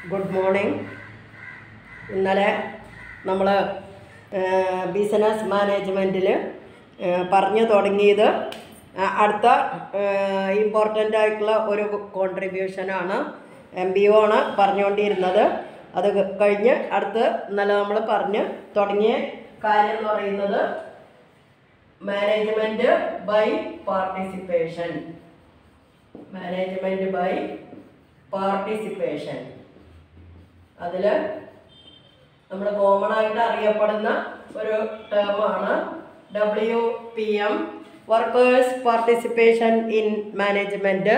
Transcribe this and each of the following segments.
Good morning. ഇന്നലെ നമ്മൾ business മാനേജ്മെൻറ്റിൽ പറഞ്ഞു തുടങ്ങിയത് അടുത്ത ഇമ്പോർട്ടൻ്റ് ആയിട്ടുള്ള ഒരു കോൺട്രിബ്യൂഷനാണ്. MBO ആണ് പറഞ്ഞുകൊണ്ടിരുന്നത്. അത് കഴിഞ്ഞ് അടുത്ത് ഇന്നലെ നമ്മൾ പറഞ്ഞ് തുടങ്ങിയ കാര്യം എന്ന് പറയുന്നത് management by participation. Management by participation അതിൽ നമ്മൾ കോമൺ ആയിട്ട് അറിയപ്പെടുന്ന ഒരു ടേമാണ് WPM, workers participation in management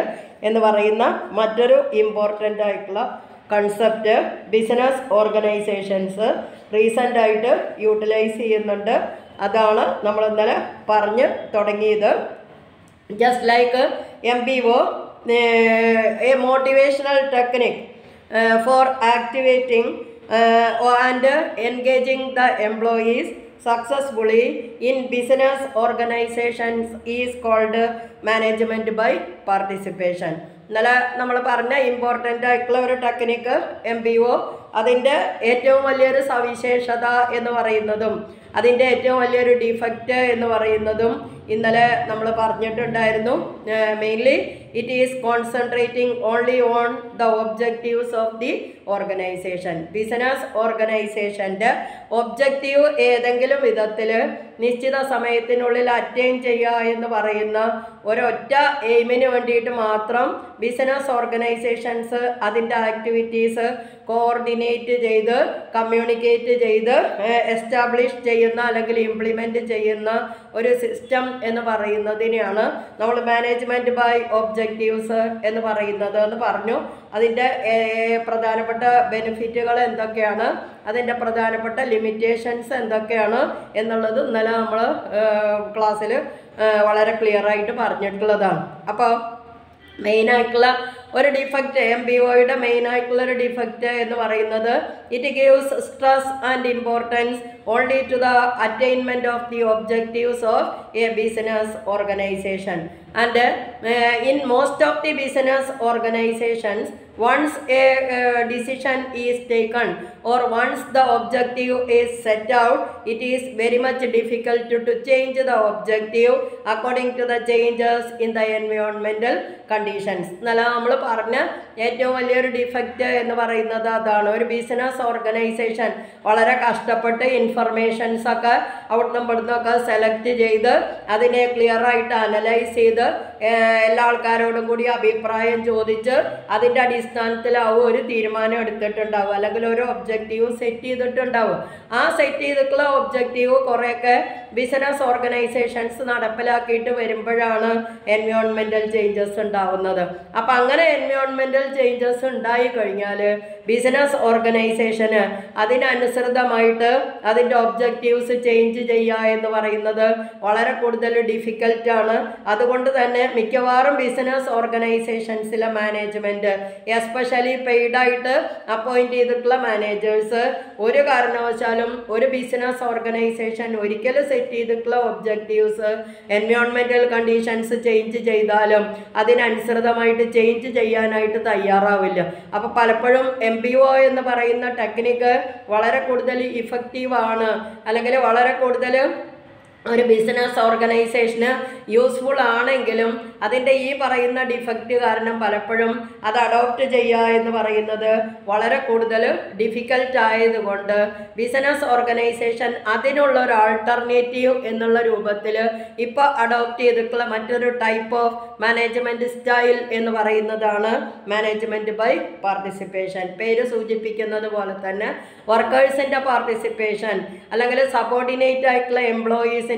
എന്ന് പറയുന്ന മറ്റൊരു ഇമ്പോർട്ടൻ്റ് ആയിട്ടുള്ള കൺസെപ്റ്റ് ബിസിനസ് ഓർഗനൈസേഷൻസ് റീസെൻ്റായിട്ട് യൂട്ടിലൈസ് ചെയ്യുന്നുണ്ട്. അതാണ് നമ്മൾ ഇന്നലെ പറഞ്ഞ് തുടങ്ങിയത്. Just like MBO, a motivational technique for activating and engaging the employees successfully in business organizations is called management by participation. ഇന്നലെ നമ്മൾ പറഞ്ഞ ഇമ്പോർട്ടൻ്റ് ആയിട്ടുള്ള ഒരു ടെക്നിക്ക് MBO, അതിൻ്റെ ഏറ്റവും വലിയൊരു സവിശേഷത എന്ന് പറയുന്നതും അതിൻ്റെ ഏറ്റവും വലിയൊരു ഡിഫക്റ്റ് എന്ന് പറയുന്നതും ഇന്നലെ നമ്മൾ പറഞ്ഞിട്ടുണ്ടായിരുന്നു. Mainly it is concentrating only on the objectives of the organisation. Business ഓർഗനൈസേഷൻ്റെ ഒബ്ജക്റ്റീവ് ഏതെങ്കിലും വിധത്തിൽ നിശ്ചിത സമയത്തിനുള്ളിൽ അറ്റൈൻ ചെയ്യുക എന്ന് പറയുന്ന ഒരൊറ്റ എയിമിന് വേണ്ടിയിട്ട് മാത്രം ബിസിനസ് ഓർഗനൈസേഷൻസ് അതിൻ്റെ ആക്ടിവിറ്റീസ് കോർഡിനേറ്റ് ചെയ്ത് കമ്മ്യൂണിക്കേറ്റ് ചെയ്ത് എസ്റ്റാബ്ലിഷ് ചെയ്യുന്ന അല്ലെങ്കിൽ ഇംപ്ലിമെൻറ്റ് ചെയ്യുന്ന ഒരു സിസ്റ്റം എന്ന് പറയുന്നതിനെയാണ് നമ്മൾ മാനേജ്മെൻറ്റ് ബൈ ഒബ്ജക്റ്റീവ്സ് എന്ന് പറയുന്നത് എന്ന് പറഞ്ഞു. അതിൻ്റെ പ്രധാനപ്പെട്ട ബെനിഫിറ്റുകൾ എന്തൊക്കെയാണ്, അതിൻ്റെ പ്രധാനപ്പെട്ട ലിമിറ്റേഷൻസ് എന്തൊക്കെയാണ് എന്നുള്ളത് ഇന്നലെ നമ്മൾ ക്ലാസ്സിൽ വളരെ ക്ലിയർ ആയിട്ട് പറഞ്ഞിട്ടുള്ളതാണ്. അപ്പോൾ മെയിനായിട്ടുള്ള ഒരു ഡിഫക്റ്റ്, MBOയുടെ മെയിനായിട്ടുള്ള ഒരു ഡിഫക്റ്റ് എന്ന് പറയുന്നത് it gives stress and importance only to the attainment of the objectives of a business organisation. And in most of the business organisations once a decision is taken or once the objective is set out, it is very much difficult to change the objective according to the changes in the environmental conditions. എന്നല്ല നമ്മൾ പറഞ്ഞ ഏറ്റവും വലിയൊരു defect എന്ന് പറയുന്നത് അതാണ്. ഒരു business organisation വളരെ കഷ്ടപ്പെട്ട് ഇൻഫർമേഷൻസ് ഒക്കെ അവിടുന്ന് ഇവിടുന്നൊക്കെ സെലക്ട് ചെയ്ത് അതിനെ ക്ലിയർ ആയിട്ട് അനലൈസ് ചെയ്ത് എല്ലാ ആൾക്കാരോടും കൂടി അഭിപ്രായം ചോദിച്ച് അതിൻ്റെ അടിസ്ഥാനത്തിലാവും ഒരു തീരുമാനം എടുത്തിട്ടുണ്ടാവും, അല്ലെങ്കിൽ ഒരു ഒബ്ജക്റ്റീവ് സെറ്റ് ചെയ്തിട്ടുണ്ടാവും. ആ സെറ്റ് ചെയ്തിട്ടുള്ള ഒബ്ജക്റ്റീവ് കുറേയൊക്കെ ബിസിനസ് ഓർഗനൈസേഷൻസ് നടപ്പിലാക്കിയിട്ട് വരുമ്പോഴാണ് എൻവയോൺമെൻറ്റൽ ചേഞ്ചസ് ഉണ്ടാവുന്നത്. അപ്പം അങ്ങനെ എൻവയോൺമെൻറ്റൽ ചേഞ്ചസ് ഉണ്ടായി കഴിഞ്ഞാൽ ബിസിനസ് ഓർഗനൈസേഷന് അതിനനുസൃതമായിട്ട് അതിൻ്റെ ഒബ്ജക്റ്റീവ്സ് ചേഞ്ച് ചെയ്യുക എന്ന് പറയുന്നത് വളരെ കൂടുതൽ ഡിഫിക്കൽട്ടാണ്. അതുകൊണ്ട് തന്നെ മിക്കവാറും ബിസിനസ് ഓർഗനൈസേഷൻസിലെ മാനേജ്മെൻറ്റ്, എസ്പെഷ്യലി പെയ്ഡായിട്ട് അപ്പോയിൻറ്റ് ചെയ്തിട്ടുള്ള മാനേജേഴ്സ്, ഒരു കാരണവശാലും ഒരു ബിസിനസ് ഓർഗനൈസേഷൻ ഒരിക്കലും സെറ്റ് ചെയ്തിട്ടുള്ള ഒബ്ജക്റ്റീവ്സ് എൻവയോൺമെൻറ്റൽ കണ്ടീഷൻസ് ചേഞ്ച് ചെയ്താലും അതിനനുസൃതമായിട്ട് ചേഞ്ച് ചെയ്യാനായിട്ട് തയ്യാറാവില്ല. അപ്പോൾ പലപ്പോഴും MBO എന്ന് പറയുന്ന ടെക്നിക്ക് വളരെ കൂടുതൽ ഇഫക്റ്റീവാണ്, അല്ലെങ്കിൽ വളരെ കൂടുതൽ ഒരു ബിസിനസ് ഓർഗനൈസേഷന് യൂസ്ഫുൾ ആണെങ്കിലും അതിൻ്റെ ഈ പറയുന്ന ഡിഫക്റ്റ് കാരണം പലപ്പോഴും അത് അഡോപ്റ്റ് ചെയ്യുക എന്ന് പറയുന്നത് വളരെ കൂടുതൽ ഡിഫിക്കൽട്ട് ആയതുകൊണ്ട് ബിസിനസ് ഓർഗനൈസേഷൻ അതിനുള്ള ഒരു ആൾട്ടർനേറ്റീവ് എന്നുള്ള രൂപത്തിൽ ഇപ്പോൾ അഡോപ്റ്റ് ചെയ്തിട്ടുള്ള മറ്റൊരു ടൈപ്പ് ഓഫ് മാനേജ്മെൻറ്റ് സ്റ്റൈൽ എന്ന് പറയുന്നതാണ് മാനേജ്മെൻറ്റ് ബൈ പാർട്ടിസിപ്പേഷൻ. പേര് സൂചിപ്പിക്കുന്നത് പോലെ തന്നെ വർക്കേഴ്സിൻ്റെ പാർട്ടിസിപ്പേഷൻ അല്ലെങ്കിൽ സബോർഡിനേറ്റ് ആയിട്ടുള്ള എംപ്ലോയീസിൻ്റെ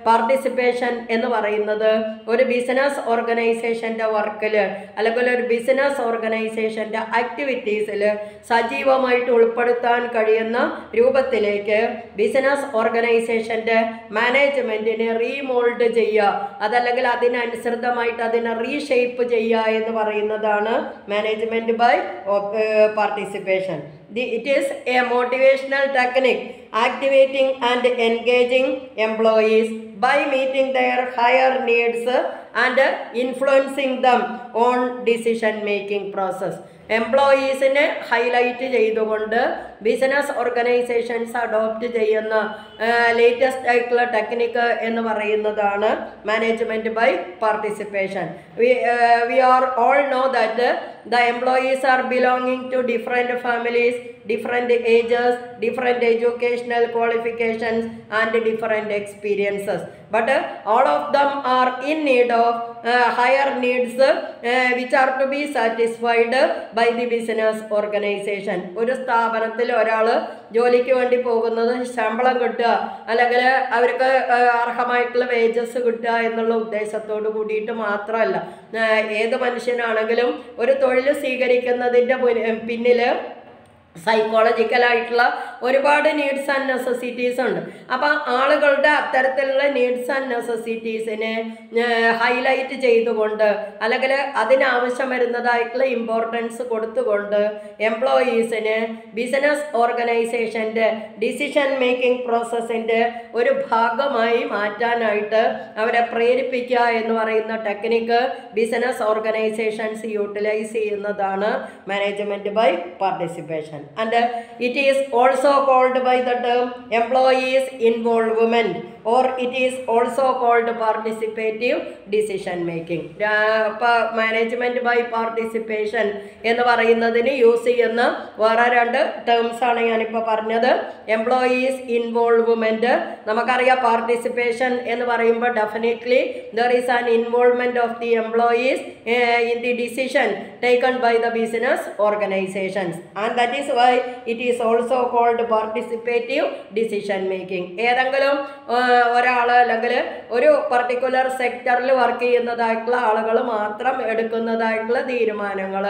പാർട്ടിസിപ്പേഷൻ എന്ന് പറയുന്നത് ഒരു ബിസിനസ് ഓർഗനൈസേഷൻ്റെ വർക്കിൽ അല്ലെങ്കിൽ ഒരു ബിസിനസ് ഓർഗനൈസേഷൻ്റെ ആക്ടിവിറ്റീസിൽ സജീവമായിട്ട് ഉൾപ്പെടുത്താൻ കഴിയുന്ന രൂപത്തിലേക്ക് ബിസിനസ് ഓർഗനൈസേഷൻ്റെ മാനേജ്മെൻറ്റിനെ റീമോൾഡ് ചെയ്യുക, അതല്ലെങ്കിൽ അതിനനുസൃതമായിട്ട് അതിനെ റീഷേപ്പ് ചെയ്യുക എന്ന് പറയുന്നതാണ് management by participation. It is a motivational technique activating and engaging employees by meeting their higher needs and influencing them on decision making process. എംപ്ലോയീസിനെ ഹൈലൈറ്റ് ചെയ്തുകൊണ്ട് ബിസിനസ് ഓർഗനൈസേഷൻസ് അഡോപ്റ്റ് ചെയ്യുന്ന latest ആയിട്ടുള്ള ടെക്നിക്ക് എന്ന് പറയുന്നതാണ് management by participation. We are all know that the employees are belonging to different families, different ages, different educational qualifications and different experiences, but all of them are in need of higher needs which are to be satisfied by the business organization. ഒരു സ്ഥാപനത്തിൽ ഒരാൾ ജോലിക്ക് വേണ്ടി പോകുന്നത് ശമ്പളം കിട്ടുക അല്ലെങ്കിൽ അവർക്ക് അർഹമായിട്ടുള്ള വേജസ് കിട്ടുക എന്നുള്ള ഉദ്ദേശത്തോട് കൂടിയിട്ട് മാത്രമല്ല. ഏത് മനുഷ്യനാണെങ്കിലും ഒരു തൊഴിൽ സ്വീകരിക്കുന്നതിൻ്റെ പിന്നിൽ സൈക്കോളജിക്കലായിട്ടുള്ള ഒരുപാട് നീഡ്സ് ആൻഡ് നെസസിറ്റീസ് ഉണ്ട്. അപ്പം ആളുകളുടെ അത്തരത്തിലുള്ള നീഡ്സ് ആൻഡ് നെസസിറ്റീസിനെ ഹൈലൈറ്റ് ചെയ്തുകൊണ്ട് അല്ലെങ്കിൽ അതിനാവശ്യം വരുന്നതായിട്ടുള്ള ഇമ്പോർട്ടൻസ് കൊടുത്തുകൊണ്ട് എംപ്ലോയീസിന് ബിസിനസ് ഓർഗനൈസേഷൻ്റെ ഡിസിഷൻ മേക്കിംഗ് പ്രോസസ്സിൻ്റെ ഒരു ഭാഗമായി മാറ്റാനായിട്ട് അവരെ പ്രേരിപ്പിക്കുക എന്ന് പറയുന്ന ടെക്നിക്ക് ബിസിനസ് ഓർഗനൈസേഷൻസ് യൂട്ടിലൈസ് ചെയ്യുന്നതാണ് management by participation. And it is also called by the term employees involvement, or it is also called participative decision making. Management by participation എന്ന് പറയുന്നതിന് യൂസ് ചെയ്യുന്ന വേറെ രണ്ട് ടേംസ് ആണ് ഞാനിപ്പോൾ പറഞ്ഞത്. എംപ്ലോയീസ് ഇൻവോൾവ്മെൻറ്റ്, നമുക്കറിയാം പാർട്ടിസിപ്പേഷൻ എന്ന് പറയുമ്പോൾ definitely there is an involvement of the employees in the decision taken by the business organisations, and that is why it is also called participative decision making. ഏതെങ്കിലും ഒരാൾ അല്ലെങ്കിൽ ഒരു പർട്ടിക്കുലർ സെക്ടറിൽ work ചെയ്യുന്നതായിട്ടുള്ള ആളുകൾ മാത്രം എടുക്കുന്നതായിട്ടുള്ള തീരുമാനങ്ങൾ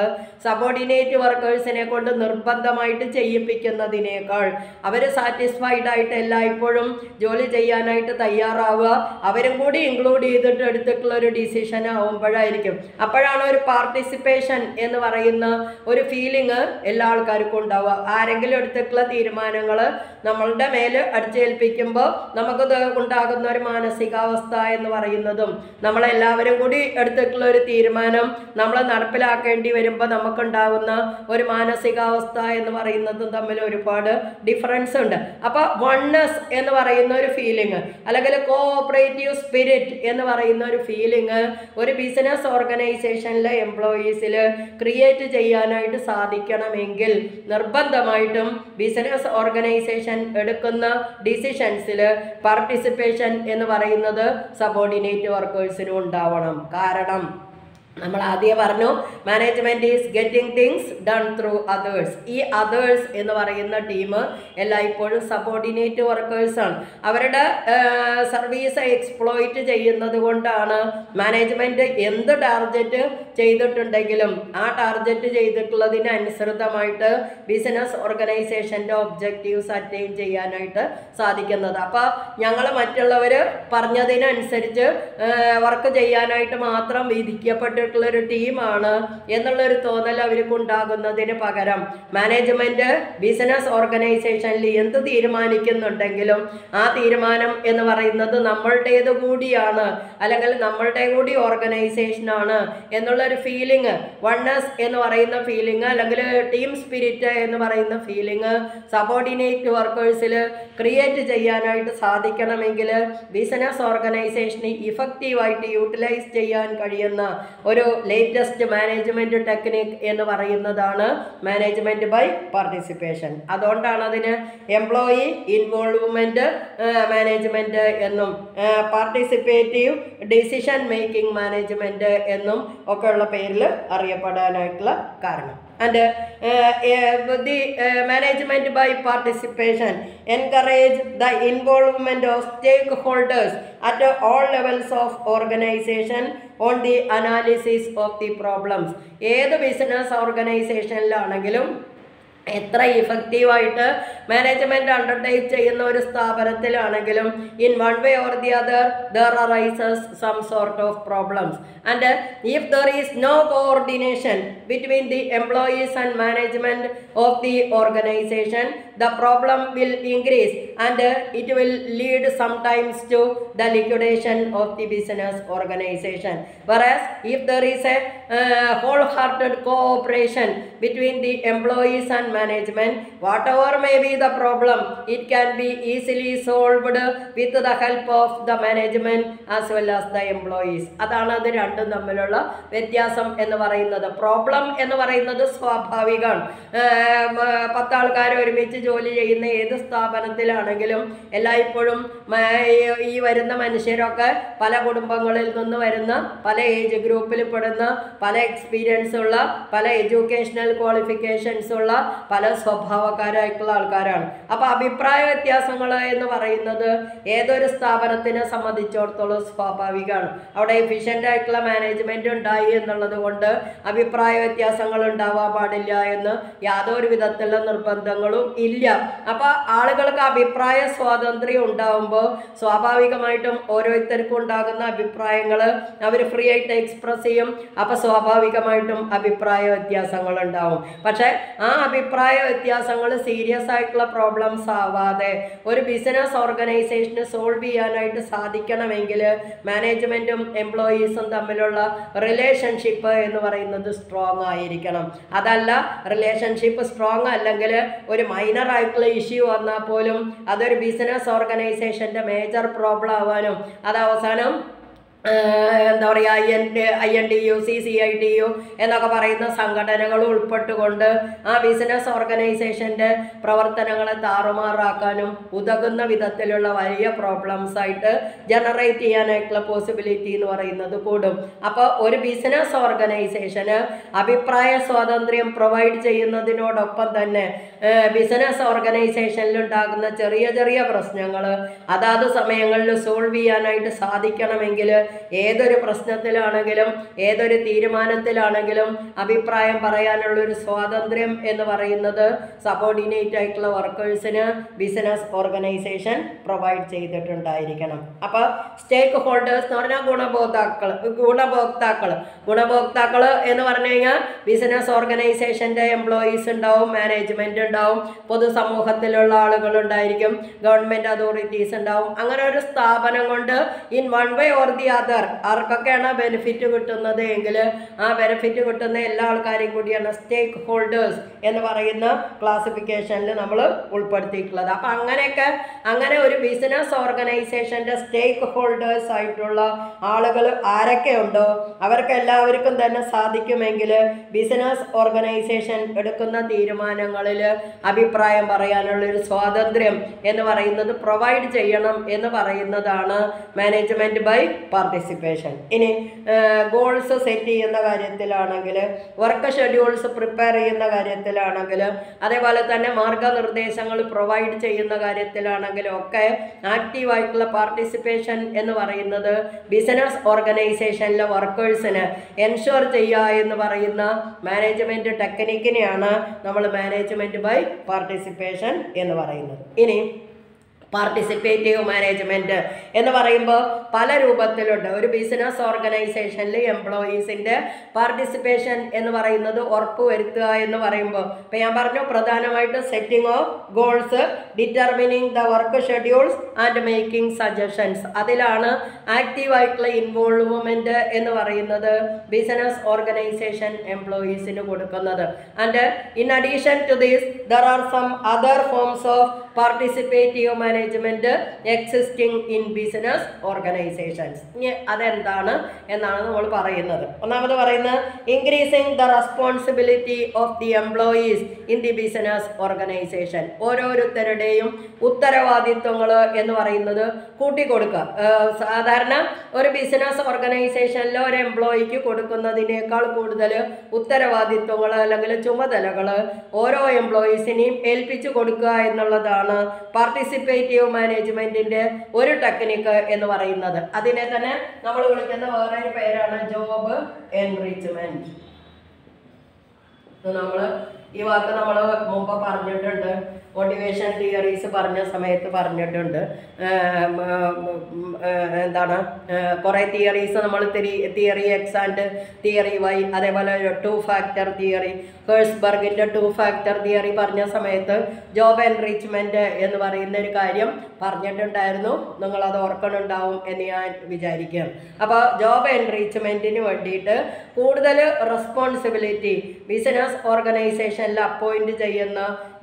സബോർഡിനേറ്റ് വർക്കേഴ്സിനെ കൊണ്ട് നിർബന്ധമായിട്ട് ചെയ്യിപ്പിക്കുന്നതിനേക്കാൾ അവർ സാറ്റിസ്ഫൈഡ് ആയിട്ട് എല്ലായ്പ്പോഴും ജോലി ചെയ്യാനായിട്ട് തയ്യാറാവുക, അവരും കൂടി ഇൻക്ലൂഡ് ചെയ്തിട്ട് എടുത്തിട്ടുള്ള ഒരു ഡിസിഷൻ ആവുമ്പോഴായിരിക്കും. അപ്പോഴാണ് ഒരു പാർട്ടിസിപ്പേഷൻ എന്ന് പറയുന്ന ഒരു ഫീലിംഗ് എല്ലാ ആൾക്കാർക്കും ഉണ്ടാവുക. ആരെങ്കിലും എടുത്തിട്ടുള്ള തീരുമാനങ്ങൾ നമ്മളുടെ മേൽ അടിച്ചേൽപ്പിക്കുമ്പോൾ നമുക്കത് ഉണ്ടാകുന്ന ഒരു മാനസികാവസ്ഥ എന്ന് പറയുന്നതും നമ്മളെല്ലാവരും കൂടി എടുത്തിട്ടുള്ള ഒരു തീരുമാനം നമ്മൾ നടപ്പിലാക്കേണ്ടി വരുമ്പോൾ നമുക്കുണ്ടാകുന്ന ഒരു മാനസികാവസ്ഥ എന്ന് പറയുന്നതും തമ്മിൽ ഒരുപാട് ഡിഫറൻസ് ഉണ്ട്. അപ്പോൾ വൺനെസ് എന്ന് പറയുന്ന ഒരു ഫീലിംഗ് അല്ലെങ്കിൽ കോഓപ്പറേറ്റീവ് സ്പിരിറ്റ് എന്ന് പറയുന്ന ഒരു ഫീലിംഗ് ഒരു ബിസിനസ് ഓർഗനൈസേഷനിലെ എംപ്ലോയീസിൽ ക്രിയേറ്റ് ചെയ്യാനായിട്ട് സാധിക്കണമെങ്കിൽ നിർബന്ധമായിട്ടും ബിസിനസ് ഓർഗനൈസേഷൻ എടുക്കുന്ന ഡിസിഷൻസിൽ പാർട്ടിസിപ്പേഷൻ എന്ന് പറയുന്നത് സബോർഡിനേറ്റ് വർക്കേഴ്സിനും ഉണ്ടാവണം. കാരണം നമ്മൾ ആദ്യം പറഞ്ഞു management is getting things done through others. ഈ അതേഴ്സ് എന്ന് പറയുന്ന ടീം എല്ലായ്പ്പോഴും സബോർഡിനേറ്റ് വർക്കേഴ്സാണ്. അവരുടെ സർവീസ് എക്സ്പ്ലോയിറ്റ് ചെയ്യുന്നത് കൊണ്ടാണ് മാനേജ്മെൻറ്റ് എന്ത് ടാർഗറ്റ് ചെയ്തിട്ടുണ്ടെങ്കിലും ആ ടാർഗറ്റ് ചെയ്തിട്ടുള്ളതിന് അനുസൃതമായിട്ട് ബിസിനസ് ഓർഗനൈസേഷൻ്റെ ഒബ്ജക്റ്റീവ്സ് അറ്റൈൻ ചെയ്യാനായിട്ട് സാധിക്കുന്നത്. അപ്പോൾ ഞങ്ങൾ മറ്റുള്ളവർ പറഞ്ഞതിനനുസരിച്ച് വർക്ക് ചെയ്യാനായിട്ട് മാത്രം വിധിക്കപ്പെട്ട് ൊരു ടീമാണ് എന്നുള്ളൊരു തോന്നൽ അവർക്ക് ഉണ്ടാകുന്നതിന് പകരം മാനേജ്മെൻറ്റ് ബിസിനസ് ഓർഗനൈസേഷനിൽ എന്ത് തീരുമാനിക്കുന്നുണ്ടെങ്കിലും ആ തീരുമാനം എന്ന് പറയുന്നത് നമ്മളുടേത് കൂടിയാണ് അല്ലെങ്കിൽ നമ്മളുടെ കൂടി ഓർഗനൈസേഷനാണ് എന്നുള്ളൊരു ഫീലിംഗ്, വൺനെസ് എന്ന് പറയുന്ന ഫീലിംഗ് അല്ലെങ്കിൽ ടീം സ്പിരിറ്റ് എന്ന് പറയുന്ന ഫീലിംഗ് സബോർഡിനേറ്റ് വർക്കേഴ്സിൽ ക്രിയേറ്റ് ചെയ്യാനായിട്ട് സാധിക്കണമെങ്കിൽ ബിസിനസ് ഓർഗനൈസേഷന് ഇഫക്റ്റീവായിട്ട് യൂട്ടിലൈസ് ചെയ്യാൻ കഴിയുന്ന ഒരു ലേറ്റസ്റ്റ് മാനേജ്മെൻറ്റ് ടെക്നിക് എന്ന് പറയുന്നതാണ് മാനേജ്മെൻറ്റ് ബൈ പാർട്ടിസിപ്പേഷൻ. അതുകൊണ്ടാണ് അതിന് എംപ്ലോയി ഇൻവോൾവ്മെൻറ്റ് മാനേജ്മെൻറ്റ് എന്നും പാർട്ടിസിപ്പേറ്റീവ് ഡിസിഷൻ മേക്കിംഗ് മാനേജ്മെൻറ്റ് എന്നും ഒക്കെയുള്ള പേരിൽ അറിയപ്പെടാനായിട്ടുള്ള കാരണം. And the management by participation encourage the involvement of stakeholders at all levels of organization on the analysis of the problems. ഏത് business ഓർഗനൈസേഷനിലാണെങ്കിലും എത്ര ഇഫക്റ്റീവായിട്ട് മാനേജ്മെൻറ്റ് അണ്ടർടേക്ക് ചെയ്യുന്ന ഒരു സ്ഥാപനത്തിലാണെങ്കിലും in one way or the other there arises some sort of problems. And if there is no coordination between the employees and management of the organisation the problem will increase and it will lead sometimes to the liquidation of the business organization. Whereas if there is a wholehearted cooperation between the employees and management, whatever may be the problem, it can be easily solved with the help of the management as well as the employees. അതാണ് അത് രണ്ടും തമ്മിലുള്ള വ്യത്യാസം എന്ന് പറയുന്നത്. Problem എന്ന് പറയുന്നത് സ്വാഭാവികമാണ്. 10 ആൾക്കാർ ഒരുമിച്ച് ജോലി ചെയ്യുന്ന ഏത് സ്ഥാപനത്തിലാണെങ്കിലും എല്ലായ്പ്പോഴും ഈ വരുന്ന മനുഷ്യരൊക്കെ പല കുടുംബങ്ങളിൽ നിന്ന് വരുന്ന, പല ഏജ് ഗ്രൂപ്പിൽ പെടുന്ന, പല എക്സ്പീരിയൻസ് ഉള്ള, പല എഡ്യൂക്കേഷണൽ ക്വാളിഫിക്കേഷൻസ് ഉള്ള, പല സ്വഭാവക്കാരായിട്ടുള്ള ആൾക്കാരാണ്. അപ്പോൾ അഭിപ്രായ വ്യത്യാസങ്ങൾ എന്ന് പറയുന്നത് ഏതൊരു സ്ഥാപനത്തിനെ സംബന്ധിച്ചിടത്തോളം സ്വാഭാവികമാണ്. അവിടെ എഫിഷ്യൻ്റ് ആയിട്ടുള്ള മാനേജ്മെൻറ്റ് ഉണ്ടായി എന്നുള്ളത് കൊണ്ട് അഭിപ്രായ വ്യത്യാസങ്ങൾ ഉണ്ടാവാൻ പാടില്ല എന്ന് യാതൊരു വിധത്തിലുള്ള നിർബന്ധങ്ങളും ഇല്ല. അപ്പോൾ ആളുകൾക്ക് അഭിപ്രായ സ്വാതന്ത്ര്യം ഉണ്ടാവുമ്പോൾ സ്വാഭാവികമായിട്ടും ഓരോരുത്തർക്കും ഉണ്ടാകുന്ന അഭിപ്രായങ്ങൾ അവർ ഫ്രീ ആയിട്ട് എക്സ്പ്രസ് ചെയ്യും. അപ്പോൾ സ്വാഭാവികമായിട്ടും അഭിപ്രായ വ്യത്യാസങ്ങൾ ഉണ്ടാവും. പക്ഷേ ആ അഭിപ്രായ വ്യത്യാസങ്ങൾ സീരിയസ് ആയിട്ടുള്ള പ്രോബ്ലംസ് ആവാതെ ഒരു ബിസിനസ് ഓർഗനൈസേഷന് സോൾവ് ചെയ്യാനായിട്ട് സാധിക്കണമെങ്കിൽ മാനേജ്മെൻറ്റും എംപ്ലോയീസും തമ്മിലുള്ള റിലേഷൻഷിപ്പ് എന്ന് പറയുന്നത് സ്ട്രോങ് ആയിരിക്കണം. അതല്ല, റിലേഷൻഷിപ്പ് സ്ട്രോങ് അല്ലെങ്കിൽ ഒരു മൈനർ ആയിട്ടുള്ള ഇഷ്യൂ വന്നാൽ പോലും അതൊരു ബിസിനസ് ഓർഗനൈസേഷൻ്റെ മേജർ പ്രോബ്ലം ആവാനും അത് അവസാനം എന്താ പറയുക INTU CCITU എന്നൊക്കെ പറയുന്ന സംഘടനകൾ ഉൾപ്പെട്ടുകൊണ്ട് ആ ബിസിനസ് ഓർഗനൈസേഷൻ്റെ പ്രവർത്തനങ്ങളെ താറുമാറാക്കാനും ഉതകുന്ന വിധത്തിലുള്ള വലിയ പ്രോബ്ലംസ് ആയിട്ട് ജനറേറ്റ് ചെയ്യാനായിട്ടുള്ള പോസിബിലിറ്റി എന്ന് പറയുന്നത് കൂടും. അപ്പോൾ ഒരു ബിസിനസ് ഓർഗനൈസേഷന് അഭിപ്രായ സ്വാതന്ത്ര്യം പ്രൊവൈഡ് ചെയ്യുന്നതിനോടൊപ്പം തന്നെ ബിസിനസ് ഓർഗനൈസേഷനിൽ ഉണ്ടാകുന്ന ചെറിയ ചെറിയ പ്രശ്നങ്ങൾ അതാത് സമയങ്ങളിൽ സോൾവ് ചെയ്യാനായിട്ട് സാധിക്കണമെങ്കിൽ ഏതൊരു പ്രശ്നത്തിലാണെങ്കിലും ഏതൊരു തീരുമാനത്തിലാണെങ്കിലും അഭിപ്രായം പറയാനുള്ളൊരു സ്വാതന്ത്ര്യം എന്ന് പറയുന്നത് സബോർഡിനേറ്റ് ആയിട്ടുള്ള വർക്കേഴ്സിന് ബിസിനസ് ഓർഗനൈസേഷൻ പ്രൊവൈഡ് ചെയ്തിട്ടുണ്ടായിരിക്കണം. അപ്പോൾ സ്റ്റേക്ക് ഹോൾഡേഴ്സ് എന്ന് പറഞ്ഞാൽ ഗുണഭോക്താക്കൾ എന്ന് പറഞ്ഞു കഴിഞ്ഞാൽ ബിസിനസ് ഓർഗനൈസേഷൻ്റെ എംപ്ലോയീസ് ഉണ്ടാവും, മാനേജ്മെൻറ്റ് ഉണ്ടാവും, പൊതുസമൂഹത്തിലുള്ള ആളുകളുണ്ടായിരിക്കും, ഗവൺമെൻറ് അതോറിറ്റീസ് ഉണ്ടാവും. അങ്ങനെ ഒരു സ്ഥാപനം കൊണ്ട് in one way or the other ആർക്കൊക്കെയാണ് ബെനിഫിറ്റ് കിട്ടുന്നത് എങ്കിൽ ആ ബെനിഫിറ്റ് കിട്ടുന്ന എല്ലാ ആൾക്കാരെയും കൂടിയാണ് സ്റ്റേക്ക് ഹോൾഡേഴ്സ് എന്ന് പറയുന്ന ക്ലാസിഫിക്കേഷനിൽ നമ്മൾ ഉൾപ്പെടുത്തിയിട്ടുള്ളത്. അപ്പം അങ്ങനെ ഒരു ബിസിനസ് ഓർഗനൈസേഷൻ്റെ സ്റ്റേക്ക് ഹോൾഡേഴ്സ് ആയിട്ടുള്ള ആളുകൾ ആരൊക്കെയുണ്ടോ അവർക്ക് എല്ലാവർക്കും തന്നെ സാധിക്കുമെങ്കിൽ ബിസിനസ് ഓർഗനൈസേഷൻ എടുക്കുന്ന തീരുമാനങ്ങളിൽ അഭിപ്രായം പറയാനുള്ളൊരു സ്വാതന്ത്ര്യം എന്ന് പറയുന്നത് പ്രൊവൈഡ് ചെയ്യണം എന്ന് പറയുന്നതാണ് മാനേജ്മെൻറ്റ് ബൈ പാർട്ടിസിപ്പേഷൻ. ഇനി ഗോൾസ് സെറ്റ് ചെയ്യുന്ന കാര്യത്തിലാണെങ്കിൽ, വർക്ക് ഷെഡ്യൂൾസ് പ്രിപ്പയർ ചെയ്യുന്ന കാര്യത്തിലാണെങ്കിൽ, അതേപോലെ തന്നെ മാർഗനിർദ്ദേശങ്ങൾ പ്രൊവൈഡ് ചെയ്യുന്ന കാര്യത്തിലാണെങ്കിലും ഒക്കെ ആക്റ്റീവായിട്ടുള്ള പാർട്ടിസിപ്പേഷൻ എന്ന് പറയുന്നത് ബിസിനസ് ഓർഗനൈസേഷനിലെ വർക്കേഴ്സിന് എൻഷുർ ചെയ്യുക എന്ന് പറയുന്ന മാനേജ്മെൻറ്റ് ടെക്നിക്കിനെയാണ് നമ്മൾ മാനേജ്മെൻറ്റ് ബൈ പാർട്ടിസിപ്പേഷൻ എന്ന് പറയുന്നത്. ഇനി പാർട്ടിസിപ്പേറ്റീവ് മാനേജ്മെൻറ്റ് എന്ന് പറയുമ്പോൾ പല രൂപത്തിലുണ്ട്. ഒരു ബിസിനസ് ഓർഗനൈസേഷനിൽ എംപ്ലോയീസിൻ്റെ പാർട്ടിസിപ്പേഷൻ എന്ന് പറയുന്നത് ഉറപ്പുവരുത്തുക എന്ന് പറയുമ്പോൾ ഇപ്പോൾ ഞാൻ പറഞ്ഞു പ്രധാനമായിട്ട് setting of goals, determining the work schedules and making suggestions. അതിലാണ് ആക്റ്റീവായിട്ടുള്ള ഇൻവോൾവ്മെൻറ്റ് എന്ന് പറയുന്നത് ബിസിനസ് ഓർഗനൈസേഷൻ എംപ്ലോയീസിന് കൊടുക്കുന്നത്. And in addition to this there are some other forms of participative management existing in business organisations. ഇനി അതെന്താണ് എന്നാണ് നമ്മൾ പറയുന്നത്. ഒന്നാമത് പറയുന്നത് increasing the responsibility of the employees in the business organisation. ഓരോരുത്തരുടെയും ഉത്തരവാദിത്വങ്ങൾ എന്ന് പറയുന്നത് കൂട്ടിക്കൊടുക്കുക. സാധാരണ ഒരു ബിസിനസ് ഓർഗനൈസേഷനിൽ ഒരു എംപ്ലോയിക്ക് കൊടുക്കുന്നതിനേക്കാൾ കൂടുതൽ ഉത്തരവാദിത്വങ്ങൾ അല്ലെങ്കിൽ ചുമതലകൾ ഓരോ എംപ്ലോയീസിനെയും ഏൽപ്പിച്ചു കൊടുക്കുക എന്നുള്ളതാണ് പാർട്ടിസിപ്പേറ്റീവ് മാനേജ്മെൻറ്റിൻ്റെ ഒരു ടെക്നിക്ക് എന്ന് പറയുന്നത്. അതിനെ തന്നെ നമ്മൾ വിളിക്കുന്ന വേറൊരു പേരാണ് ജോബ് എൻറിച്ച്മെൻറ്റ്. നമ്മൾ ഈ വാക്ക് നമ്മൾ മുമ്പ് പറഞ്ഞിട്ടുണ്ട്. മോട്ടിവേഷൻ തിയറീസ് പറഞ്ഞ സമയത്ത് പറഞ്ഞിട്ടുണ്ട്. എന്താണ് കുറേ തിയറീസ് നമ്മൾ theory X and theory Y, അതേപോലെ 2 ഫാക്ടർ തിയറി, ഹേഴ്സ്ബർഗിൻ്റെ 2 ഫാക്ടർ തിയറി പറഞ്ഞ സമയത്ത് ജോബ് എൻറിച്ച്മെൻറ്റ് എന്ന് പറയുന്ന ഒരു കാര്യം പറഞ്ഞിട്ടുണ്ടായിരുന്നു. നിങ്ങളത് ഓർക്കണുണ്ടാവും എന്ന് ഞാൻ വിചാരിക്കുകയാണ്. അപ്പോൾ ജോബ് എൻറിച്ച്മെൻറ്റിന് വേണ്ടിയിട്ട് കൂടുതൽ റെസ്പോൺസിബിലിറ്റി ബിസിനസ് ഓർഗനൈസേഷനിൽ അപ്പോയിൻറ്റ് ചെയ്യുന്ന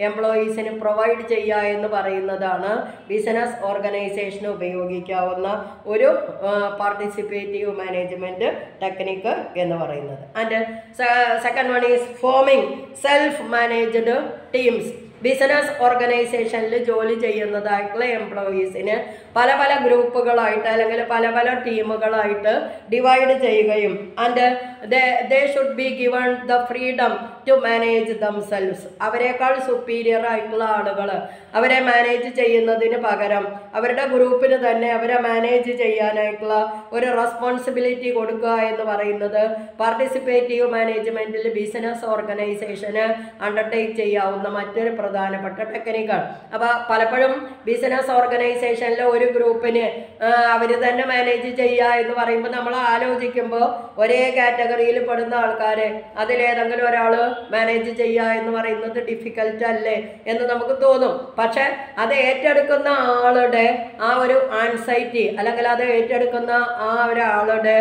എംപ്ലോയീസിന് പ്രൊവൈഡ് ചെയ്യുക എന്ന് പറയുന്നതാണ് ബിസിനസ് ഓർഗനൈസേഷന് ഉപയോഗിക്കാവുന്ന ഒരു പാർട്ടിസിപ്പേറ്റീവ് മാനേജ്മെൻറ്റ് ടെക്നിക്ക് എന്ന് പറയുന്നത്. And second one is forming self managed teams. Business ഓർഗനൈസേഷനിൽ ജോലി ചെയ്യുന്നതായിട്ടുള്ള എംപ്ലോയീസിന് പല പല ഗ്രൂപ്പുകളായിട്ട് അല്ലെങ്കിൽ പല പല ടീമുകളായിട്ട് ഡിവൈഡ് ചെയ്യുകയും and they should be given the freedom to manage themselves. അവരെക്കാൾ സുപ്പീരിയർ ആയിട്ടുള്ള ആളുകൾ അവരെ മാനേജ് ചെയ്യുന്നതിന് പകരം അവരുടെ ഗ്രൂപ്പിന് തന്നെ അവരെ മാനേജ് ചെയ്യാനായിട്ടുള്ള ഒരു റെസ്പോൺസിബിലിറ്റി കൊടുക്കുക എന്ന് പറയുന്നത് പാർട്ടിസിപ്പേറ്റീവ് മാനേജ്മെൻറ്റിൽ ബിസിനസ് ഓർഗനൈസേഷന് അണ്ടർടേക്ക് ചെയ്യാവുന്ന മറ്റൊരു പ്രധാനപ്പെട്ട ടെക്നിക്കാണ്. അപ്പോൾ പലപ്പോഴും ബിസിനസ് ഓർഗനൈസേഷനിലെ ഒരു ഗ്രൂപ്പിന് അവർ തന്നെ മാനേജ് ചെയ്യുക എന്ന് പറയുമ്പോൾ നമ്മൾ ആലോചിക്കുമ്പോൾ ഒരേ കാറ്റഗറിയിൽ പെടുന്ന ആൾക്കാരെ അതിലേതെങ്കിലും ഒരാൾ മാനേജ് ചെയ്യുക എന്ന് പറയുന്നത് ഡിഫിക്കൽട്ട് അല്ലേ എന്ന് നമുക്ക് തോന്നും. പക്ഷെ അത് ഏറ്റെടുക്കുന്ന ആളുടെ ആ ഒരു ആൻസൈറ്റി അല്ലെങ്കിൽ അത് ഏറ്റെടുക്കുന്ന ആ ഒരാളുടെ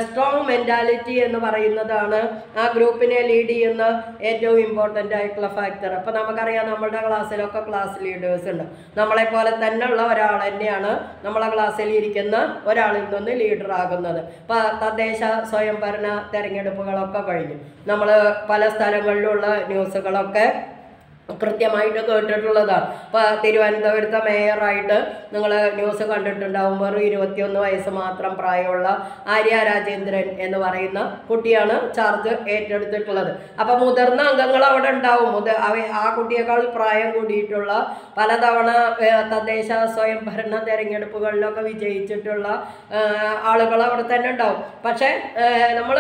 സ്ട്രോങ് മെൻറ്റാലിറ്റി എന്ന് പറയുന്നതാണ് ആ ഗ്രൂപ്പിനെ ലീഡ് ചെയ്യുന്ന ഏറ്റവും ഇമ്പോർട്ടൻ്റ് ആയിട്ടുള്ള ഫാക്ടർ. അപ്പോൾ നമുക്കറിയാം നമ്മളുടെ ക്ലാസ്സിലൊക്കെ ക്ലാസ് ലീഡേഴ്സ് ഉണ്ട്. നമ്മളെപ്പോലെ തന്നെയുള്ള ഒരാൾ തന്നെയാണ് നമ്മളെ ക്ലാസ്സിൽ ഇരിക്കുന്ന ഒരാളിൽ നിന്ന് ലീഡർ ആകുന്നത്. ഇപ്പോൾ തദ്ദേശ സ്വയംഭരണ തെരഞ്ഞെടുപ്പുകളൊക്കെ കഴിഞ്ഞു. നമ്മൾ പല സ്ഥലങ്ങളിലുള്ള ന്യൂസുകളൊക്കെ കൃത്യമായിട്ട് കേട്ടിട്ടുള്ളതാണ്. ഇപ്പോൾ തിരുവനന്തപുരത്തെ മേയറായിട്ട് നിങ്ങൾ ന്യൂസ് കണ്ടിട്ടുണ്ടാവും. വെറും 21 വയസ്സ് മാത്രം പ്രായമുള്ള ആര്യ രാജേന്ദ്രൻ എന്ന് പറയുന്ന കുട്ടിയാണ് ചാർജ് ഏറ്റെടുത്തിട്ടുള്ളത്. അപ്പോൾ മുതിർന്ന അംഗങ്ങൾ അവിടെ ഉണ്ടാവും. ആ കുട്ടിയേക്കാൾ പ്രായം കൂടിയിട്ടുള്ള പലതവണ തദ്ദേശ സ്വയംഭരണ തെരഞ്ഞെടുപ്പുകളിലൊക്കെ വിജയിച്ചിട്ടുള്ള ആളുകൾ അവിടെ തന്നെ ഉണ്ടാവും. പക്ഷേ നമ്മൾ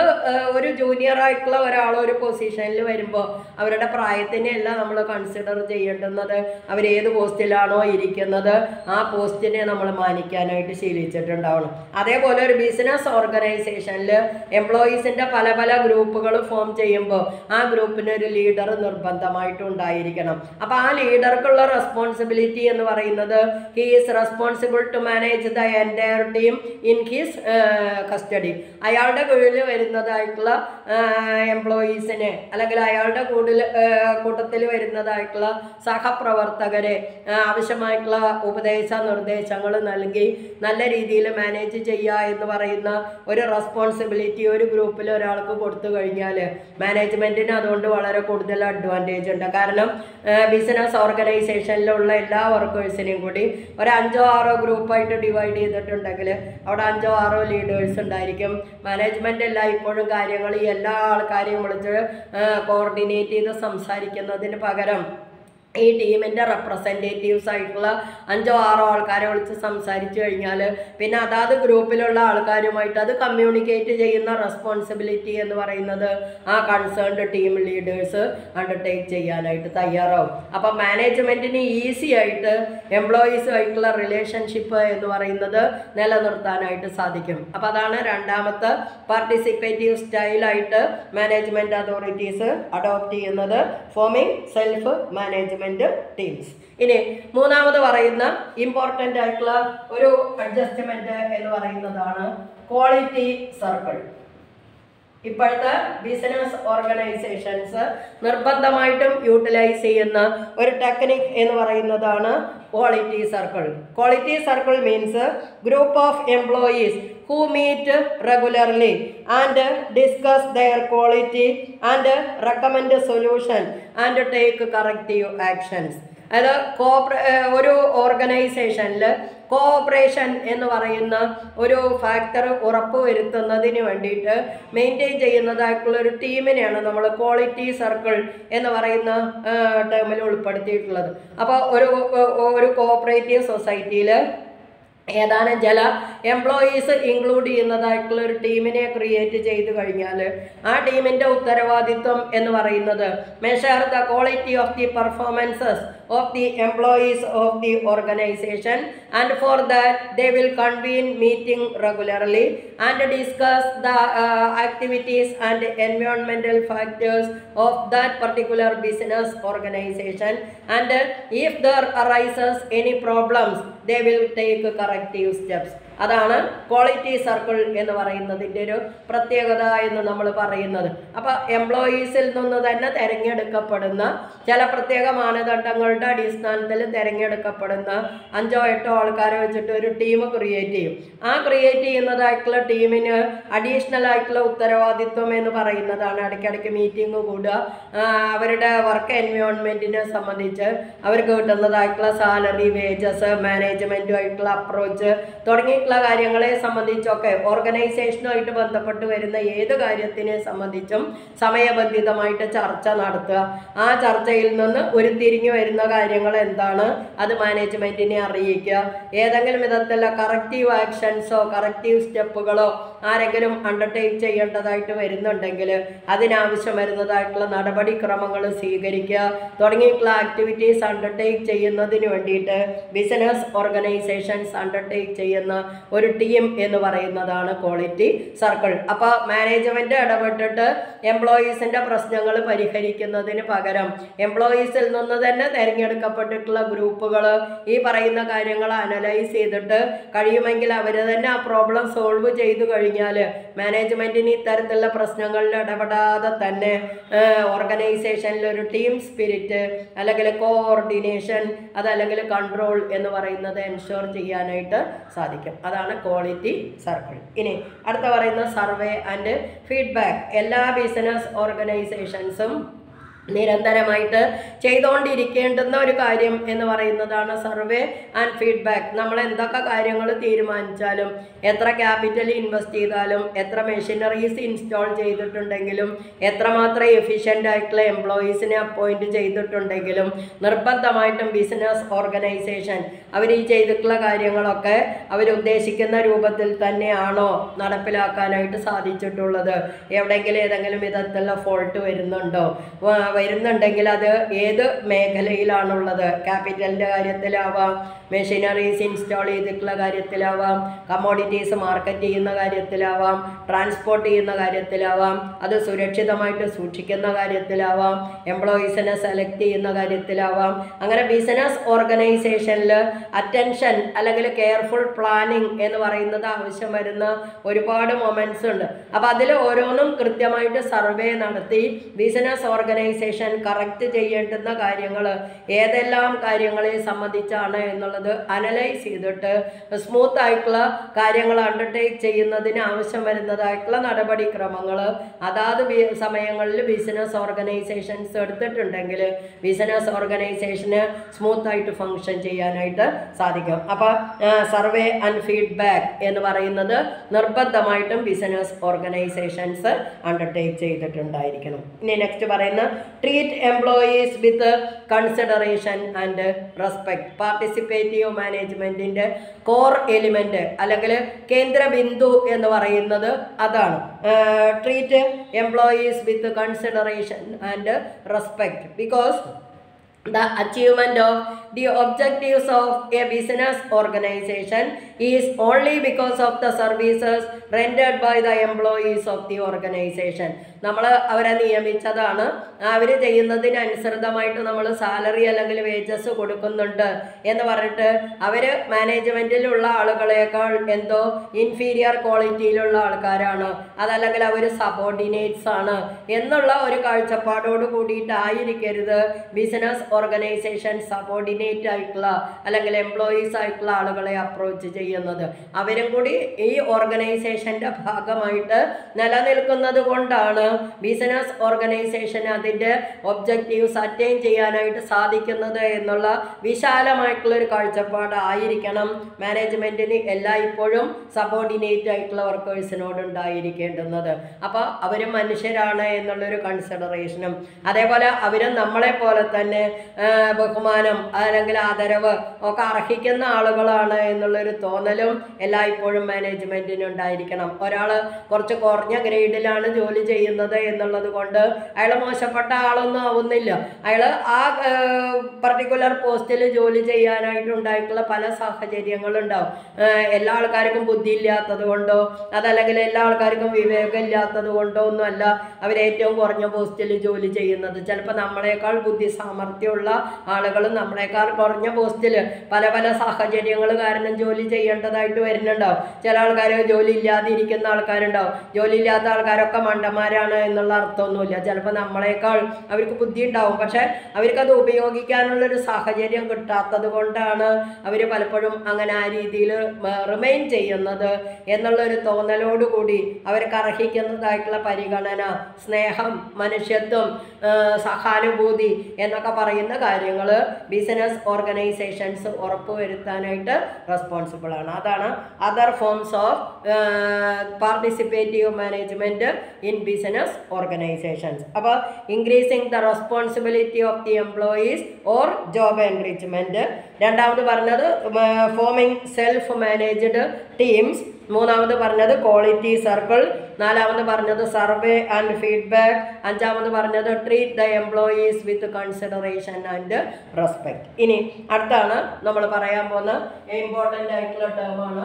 ഒരു ജൂനിയർ ആയിട്ടുള്ള ഒരാൾ ഒരു പൊസിഷനിൽ വരുമ്പോൾ അവരുടെ പ്രായത്തിനെയല്ല നമ്മൾ കൺസിഡർ ചെയ്യേണ്ടുന്നത്. അവരേത് പോസ്റ്റിലാണോ ഇരിക്കുന്നത് ആ പോസ്റ്റിനെ നമ്മൾ മാനിക്കാനായിട്ട് ശീലിച്ചിട്ടുണ്ടാവണം. അതേപോലെ ഒരു ബിസിനസ് ഓർഗനൈസേഷനിൽ എംപ്ലോയീസിൻ്റെ പല പല ഗ്രൂപ്പുകൾ ഫോം ചെയ്യുമ്പോൾ ആ ഗ്രൂപ്പിന് ഒരു ലീഡർ നിർബന്ധമായിട്ടും ഉണ്ടായിരിക്കണം. അപ്പോൾ ആ ലീഡർക്കുള്ള റെസ്പോൺസിബിലിറ്റി എന്ന് പറയുന്നത് he is responsible to manage the entire team in his custody. അയാളുടെ കീഴിൽ വരുന്നതായിട്ടുള്ള എംപ്ലോയീസിനെ അല്ലെങ്കിൽ അയാളുടെ കൂട്ടത്തിൽ വരുന്നതായിട്ടുള്ള സഹപ്രവർത്തകരെ ആവശ്യമായിട്ടുള്ള ഉപദേശ നിർദ്ദേശങ്ങൾ നൽകി നല്ല രീതിയിൽ മാനേജ് ചെയ്യുക എന്ന് പറയുന്ന ഒരു റെസ്പോൺസിബിലിറ്റി ഒരു ഗ്രൂപ്പിൽ ഒരാൾക്ക് കൊടുത്തു കഴിഞ്ഞാൽ മാനേജ്മെൻറ്റിന് അതുകൊണ്ട് വളരെ കൂടുതൽ അഡ്വാൻറ്റേജ് ഉണ്ട്. കാരണം ബിസിനസ് ഓർഗനൈസേഷനിലുള്ള എല്ലാ വർക്കേഴ്സിനെയും കൂടി ഒരു 5-6 ഗ്രൂപ്പായിട്ട് ഡിവൈഡ് ചെയ്തിട്ടുണ്ടെങ്കിൽ അവിടെ 5-6 ലീഡേഴ്സ് ഉണ്ടായിരിക്കും. മാനേജ്മെൻറ്റ് എല്ലായ്പ്പോഴും കാര്യങ്ങൾ ഈ എല്ലാ ആൾക്കാരെയും വിളിച്ച് കോർഡിനേറ്റ് ചെയ്ത് സംസാരിക്കുന്നതിന് പകരം ഈ ടീമിൻ്റെ റെപ്രസെൻറ്റേറ്റീവ്സ് ആയിട്ടുള്ള 5-6 ആൾക്കാരെ വിളിച്ച് സംസാരിച്ചു കഴിഞ്ഞാൽ പിന്നെ അതാത് ഗ്രൂപ്പിലുള്ള ആൾക്കാരുമായിട്ട് അത് കമ്മ്യൂണിക്കേറ്റ് ചെയ്യുന്ന റെസ്പോൺസിബിലിറ്റി എന്ന് പറയുന്നത് ആ കൺസേൺഡ് ടീം ലീഡേഴ്സ് അണ്ടർടേക്ക് ചെയ്യാനായിട്ട് തയ്യാറാവും. അപ്പോൾ മാനേജ്മെൻറ്റിന് ഈസി ആയിട്ട് എംപ്ലോയീസുമായിട്ടുള്ള റിലേഷൻഷിപ്പ് എന്ന് പറയുന്നത് നിലനിർത്താനായിട്ട് സാധിക്കും. അപ്പോൾ അതാണ് രണ്ടാമത്തെ പാർട്ടിസിപ്പേറ്റീവ് സ്റ്റൈലായിട്ട് മാനേജ്മെൻറ്റ് അതോറിറ്റീസ് അഡോപ്റ്റ് ചെയ്യുന്നത്, ഫോമിങ് സെൽഫ് മാനേജ്മെൻറ്റ് ടീംസ്. ഇനി മൂന്നാമത് പറയുന്ന ഇമ്പോർട്ടൻ്റ് ആയിട്ടുള്ള ഒരു അഡ്ജസ്റ്റ്മെൻറ്റ് എന്ന് പറയുന്നതാണ് ക്വാളിറ്റി സർക്കിൾ. ഇപ്പോഴത്തെ ബിസിനസ് ഓർഗനൈസേഷൻസ് നിർബന്ധമായിട്ടും യൂട്ടിലൈസ് ചെയ്യുന്ന ഒരു ടെക്നിക് എന്ന് പറയുന്നതാണ് quality circle. Quality circle means group of employees who meet regularly and discuss their quality and recommend a solution and take corrective actions. അത് ഒരു ഓർഗനൈസേഷനിൽ കോഓപ്പറേഷൻ എന്ന് പറയുന്ന ഒരു ഫാക്ടർ ഉറപ്പുവരുത്തുന്നതിന് വേണ്ടിയിട്ട് മെയിൻറ്റെയിൻ ചെയ്യുന്നതായിട്ടുള്ള ഒരു ടീമിനെയാണ് നമ്മൾ ക്വാളിറ്റി സർക്കിൾ എന്ന് പറയുന്ന ടേമിൽ ഉൾപ്പെടുത്തിയിട്ടുള്ളത്. അപ്പോൾ ഒരു കോഓപ്പറേറ്റീവ് സൊസൈറ്റിയിൽ ഏതാനും ചില എംപ്ലോയീസ് ഇൻക്ലൂഡ് ചെയ്യുന്നതായിട്ടുള്ള ഒരു ടീമിനെ ക്രിയേറ്റ് ചെയ്ത് കഴിഞ്ഞാൽ ആ ടീമിൻ്റെ ഉത്തരവാദിത്വം എന്ന് പറയുന്നത് measure the quality of the performances of the employees of the organisation and for that they will convene meeting regularly and discuss the activities and environmental factors of that particular business organisation and if there arises any problems they will take corrective steps. അതാണ് quality circle എന്ന് പറയുന്നതിൻ്റെ ഒരു പ്രത്യേകത എന്ന് നമ്മൾ പറയുന്നത്. അപ്പോൾ എംപ്ലോയീസിൽ നിന്ന് തന്നെ തിരഞ്ഞെടുക്കപ്പെടുന്ന ചില പ്രത്യേക മാനദണ്ഡങ്ങളുടെ അടിസ്ഥാനത്തിൽ തിരഞ്ഞെടുക്കപ്പെടുന്ന 5 8 ആൾക്കാരെ വെച്ചിട്ട് ഒരു ടീം ക്രിയേറ്റ് ചെയ്യും. ആ ക്രിയേറ്റ് ചെയ്യുന്നതായിട്ടുള്ള ടീമിന് അഡീഷണൽ ആയിട്ടുള്ള ഉത്തരവാദിത്വം എന്ന് പറയുന്നതാണ് ഇടയ്ക്കിടയ്ക്ക് മീറ്റിംഗ് കൂടുക, അവരുടെ വർക്ക് എൻവയോൺമെൻറ്റിനെ സംബന്ധിച്ച് അവർക്ക് കിട്ടുന്നതായിട്ടുള്ള സാലറി, വേജസ്, മാനേജ്മെൻറ്റുമായിട്ടുള്ള അപ്രോച്ച് തുടങ്ങിയിട്ടുള്ള കാര്യങ്ങളെ സംബന്ധിച്ചൊക്കെ ഓർഗനൈസേഷനുമായിട്ട് ബന്ധപ്പെട്ട് വരുന്ന ഏത് കാര്യത്തിനെ സംബന്ധിച്ചും സമയബന്ധിതമായിട്ട് ചർച്ച നടത്തുക. ആ ചർച്ചയിൽ നിന്ന് ഉരുത്തിരിഞ്ഞു വരുന്ന കാര്യങ്ങൾ എന്താണ് അത് മാനേജ്മെൻറ്റിനെ അറിയിക്കുക. ഏതെങ്കിലും വിധത്തിലുള്ള കറക്റ്റീവ് ആക്ഷൻസോ കറക്റ്റീവ് സ്റ്റെപ്പുകളോ ആരെങ്കിലും അണ്ടർടേക്ക് ചെയ്യേണ്ടതായിട്ട് വരുന്നുണ്ടെങ്കിൽ അതിനാവശ്യം വരുന്നതായിട്ടുള്ള നടപടിക്രമങ്ങൾ സ്വീകരിക്കുക തുടങ്ങിയിട്ടുള്ള ആക്ടിവിറ്റീസ് അണ്ടർടേക്ക് ചെയ്യുന്നതിന് വേണ്ടിയിട്ട് ബിസിനസ് ഓർഗനൈസേഷൻസ് അണ്ടർടേക്ക് ചെയ്യുന്ന ഒരു ടീം എന്ന് പറയുന്നതാണ് ക്വാളിറ്റി സർക്കിൾ. അപ്പോൾ മാനേജ്മെൻറ്റ് ഇടപെട്ടിട്ട് എംപ്ലോയീസിൻ്റെ പ്രശ്നങ്ങൾ പരിഹരിക്കുന്നതിന് പകരം എംപ്ലോയീസിൽ നിന്ന് തന്നെ തിരഞ്ഞെടുക്കപ്പെട്ടിട്ടുള്ള ഗ്രൂപ്പുകൾ ഈ പറയുന്ന കാര്യങ്ങൾ അനലൈസ് ചെയ്തിട്ട് കഴിയുമെങ്കിൽ അവർ തന്നെ ആ പ്രോബ്ലം സോൾവ് ചെയ്തു കഴിഞ്ഞാൽ മാനേജ്മെൻറ്റിന് ഇത്തരത്തിലുള്ള പ്രശ്നങ്ങളിൽ ഇടപെടാതെ തന്നെ ഓർഗനൈസേഷനിൽ ഒരു ടീം സ്പിരിറ്റ് അല്ലെങ്കിൽ കോഓർഡിനേഷൻ അതല്ലെങ്കിൽ കൺട്രോൾ എന്ന് പറയുന്നത് എൻഷുർ ചെയ്യാനായിട്ട് സാധിക്കും. അതാണ് ക്വാളിറ്റി സർക്കിൾ. ഇനി അടുത്ത പറയുന്ന സർവേ ആൻഡ് ഫീഡ്ബാക്ക്. എല്ലാ ബിസിനസ് ഓർഗനൈസേഷൻസും നിരന്തരമായിട്ട് ചെയ്തുകൊണ്ടിരിക്കേണ്ടുന്ന ഒരു കാര്യം എന്ന് പറയുന്നതാണ് സർവേ ആൻഡ് ഫീഡ്ബാക്ക്. നമ്മൾ എന്തൊക്കെ കാര്യങ്ങൾ തീരുമാനിച്ചാലും എത്ര ക്യാപിറ്റൽ ഇൻവെസ്റ്റ് ചെയ്താലും എത്ര മെഷീനറീസ് ഇൻസ്റ്റാൾ ചെയ്തിട്ടുണ്ടെങ്കിലും എത്രമാത്രം എഫിഷ്യൻ്റ് ആയിട്ടുള്ള എംപ്ലോയീസിനെ അപ്പോയിൻറ്റ് ചെയ്തിട്ടുണ്ടെങ്കിലും നിർബന്ധമായിട്ടും ബിസിനസ് ഓർഗനൈസേഷൻ അവർ ഈ ചെയ്തിട്ടുള്ള കാര്യങ്ങളൊക്കെ അവരുദ്ദേശിക്കുന്ന രൂപത്തിൽ തന്നെയാണോ നടപ്പിലാക്കാനായിട്ട് സാധിച്ചിട്ടുള്ളത്, എവിടെയെങ്കിലും ഏതെങ്കിലും വിധത്തിലുള്ള ഫോൾട്ട് വരുന്നുണ്ടെങ്കിൽ അത് ഏത് മേഖലയിലാണുള്ളത്, ക്യാപിറ്റലിൻ്റെ കാര്യത്തിലാവാം, മെഷീനറീസ് ഇൻസ്റ്റാൾ ചെയ്തിട്ടുള്ള കാര്യത്തിലാവാം, കമ്മോഡിറ്റീസ് മാർക്കറ്റ് ചെയ്യുന്ന കാര്യത്തിലാവാം, ട്രാൻസ്പോർട്ട് ചെയ്യുന്ന കാര്യത്തിലാവാം, അത് സുരക്ഷിതമായിട്ട് സൂക്ഷിക്കുന്ന കാര്യത്തിലാവാം, എംപ്ലോയീസിനെ സെലക്ട് ചെയ്യുന്ന കാര്യത്തിലാവാം. അങ്ങനെ ബിസിനസ് ഓർഗനൈസേഷനിൽ അറ്റൻഷൻ അല്ലെങ്കിൽ കെയർഫുൾ പ്ലാനിങ് എന്ന് പറയുന്നത് ആവശ്യം വരുന്ന ഒരുപാട് മൊമെൻറ്റ്സ് ഉണ്ട്. അപ്പോൾ അതിൽ ഓരോന്നും കൃത്യമായിട്ട് സർവേ നടത്തി ബിസിനസ് ഓർഗനൈസേഷൻ കറക്റ്റ് ചെയ്യേണ്ടുന്ന കാര്യങ്ങൾ ഏതെല്ലാം കാര്യങ്ങളെ സംബന്ധിച്ചാണ് എന്നുള്ളത് അനലൈസ് ചെയ്തിട്ട് സ്മൂത്ത് ആയിട്ടുള്ള കാര്യങ്ങൾ അണ്ടർടേക്ക് ചെയ്യുന്നതിന് ആവശ്യം വരുന്നതായിട്ടുള്ള നടപടിക്രമങ്ങൾ അതാത് സമയങ്ങളിൽ ബിസിനസ് ഓർഗനൈസേഷൻസ് എടുത്തിട്ടുണ്ടെങ്കിൽ ബിസിനസ് ഓർഗനൈസേഷന് സ്മൂത്തായിട്ട് ഫങ്ഷൻ ചെയ്യാനായിട്ട് സാധിക്കും. അപ്പോൾ സർവേ ആൻഡ് ഫീഡ്ബാക്ക് എന്ന് പറയുന്നത് നിർബന്ധമായിട്ടും ബിസിനസ് ഓർഗനൈസേഷൻസ് അണ്ടർടേക്ക് ചെയ്തിട്ടുണ്ടായിരിക്കണം. ഇനി നെക്സ്റ്റ് പറയുന്ന treat employees with consideration and respect. Participative മാനേജ്മെൻറ്റിൻ്റെ കോർ എലിമെൻറ്റ് അല്ലെങ്കിൽ കേന്ദ്ര ബിന്ദു എന്ന് പറയുന്നത് അതാണ്. Treat employees with consideration and respect because the achievement of the objectives of a business organization is only because of the services rendered by the employees of the organization. നമ്മൾ അവരെ നിയമിച്ചതാണ്, അവർ ചെയ്യുന്നതിനനുസൃതമായിട്ട് നമ്മൾ salary അല്ലെങ്കിൽ വേജസ് കൊടുക്കുന്നുണ്ട് എന്ന് പറഞ്ഞിട്ട് അവർ മാനേജ്മെൻറ്റിലുള്ള ആളുകളേക്കാൾ എന്തോ inferior ക്വാളിറ്റിയിലുള്ള ആൾക്കാരാണ്, അതല്ലെങ്കിൽ അവർ സബോർഡിനേറ്റ്സ് ആണ് എന്നുള്ള ഒരു കാഴ്ചപ്പാടോട് കൂടിയിട്ടായിരിക്കരുത് ബിസിനസ് ഓർഗനൈസേഷൻ സബോർഡിനേറ്റ് ആയിട്ടുള്ള അല്ലെങ്കിൽ എംപ്ലോയീസ് ആയിട്ടുള്ള ആളുകളെ അപ്രോച്ച് ചെയ്യുന്നത്. അവരും കൂടി ഈ ഓർഗനൈസേഷൻ്റെ ഭാഗമായിട്ട് നിലനിൽക്കുന്നത് കൊണ്ടാണ് ബിസിനസ് ഓർഗനൈസേഷൻ അതിൻ്റെ ഒബ്ജക്റ്റീവ്സ് അറ്റൈൻ ചെയ്യാനായിട്ട് സാധിക്കുന്നത് എന്നുള്ള വിശാലമായിട്ടുള്ളൊരു കാഴ്ചപ്പാടായിരിക്കണം മാനേജ്മെൻറ്റിന് എല്ലായ്പ്പോഴും സബോർഡിനേറ്റ് ആയിട്ടുള്ള വർക്കേഴ്സിനോട് ഉണ്ടായിരിക്കേണ്ടുന്നത്. അപ്പോൾ അവർ മനുഷ്യരാണ് എന്നുള്ളൊരു കൺസിഡറേഷനും അതേപോലെ അവരും നമ്മളെപ്പോലെ തന്നെ ബഹുമാനം അല്ലെങ്കിൽ ആദരവ് ഒക്കെ അർഹിക്കുന്ന ആളുകളാണ് എന്നുള്ളൊരു തോന്നലും എല്ലായ്പ്പോഴും മാനേജ്മെന്റിന് ഉണ്ടായിരിക്കണം. ഒരാൾ കുറച്ച് കുറഞ്ഞ ഗ്രേഡിലാണ് ജോലി ചെയ്യുന്നത് എന്നുള്ളത് കൊണ്ട് അയാൾ മോശപ്പെട്ട ആളൊന്നും ആവുന്നില്ല. അയാൾ ആ പർട്ടിക്കുലർ പോസ്റ്റിൽ ജോലി ചെയ്യാനായിട്ടുണ്ടായിട്ടുള്ള പല സാഹചര്യങ്ങളുണ്ടാവും. എല്ലാ ആൾക്കാർക്കും ബുദ്ധി ഇല്ലാത്തത് കൊണ്ടോ അതല്ലെങ്കിൽ എല്ലാ ആൾക്കാർക്കും വിവേകം ഇല്ലാത്തത് കൊണ്ടോ ഒന്നുമല്ല അവരേറ്റവും കുറഞ്ഞ പോസ്റ്റിൽ ജോലി ചെയ്യുന്നത്. ചിലപ്പോൾ നമ്മളെക്കാൾ ബുദ്ധി സാമർഥ്യമുള്ള ആളുകളും നമ്മളെക്കാൾ കുറഞ്ഞ പോസ്റ്റിൽ പല പല സാഹചര്യങ്ങൾ കാരണം ജോലി ചെയ്യേണ്ടതായിട്ട് വരുന്നുണ്ടാവും. ചില ആൾക്കാർ ജോലി ഇല്ലാതിരിക്കുന്ന ആൾക്കാരുണ്ടാവും. ജോലി ഇല്ലാത്ത ആൾക്കാരൊക്കെ മണ്ടന്മാരാണ് എന്നുള്ള അർത്ഥമൊന്നുമില്ല. ചിലപ്പോൾ നമ്മളെക്കാൾ അവർക്ക് ബുദ്ധി ഉണ്ടാവും, പക്ഷെ അവർക്കത് ഉപയോഗിക്കാനുള്ളൊരു സാഹചര്യം കിട്ടാത്തത് കൊണ്ടാണ് അവർ പലപ്പോഴും അങ്ങനെ ആ രീതിയിൽ റിമെയിൻ ചെയ്യുന്നത് എന്നുള്ളൊരു തോന്നലോടുകൂടി അവർക്ക് അർഹിക്കുന്നതായിട്ടുള്ള പരിഗണന, സ്നേഹം, മനുഷ്യത്വം, സഹാനുഭൂതി എന്നൊക്കെ പറയുന്ന കാര്യങ്ങൾ ബിസിനസ് ഓർഗനൈസേഷൻസ് ഉറപ്പുവരുത്താനായിട്ട് റെസ്പോൺസിബിൾ ആണ്. അതാണ് other forms of participative management in business organisations. അപ്പോൾ increasing the responsibility of the employees or job enrichment. രണ്ടാമത് പറഞ്ഞത് ഫോമിങ് സെൽഫ് മാനേജ്ഡ് ടീംസ്. മൂന്നാമത് പറഞ്ഞത് ക്വാളിറ്റി സർക്കിൾ. നാലാമത് പറഞ്ഞത് സർവേ ആൻഡ് ഫീഡ്ബാക്ക്. അഞ്ചാമത് പറഞ്ഞത് treat the employees with consideration and respect. ഇനി അടുത്താണ് നമ്മൾ പറയാൻ പോകുന്ന ഇമ്പോർട്ടൻ്റ് ആയിട്ടുള്ള ടേമാണ്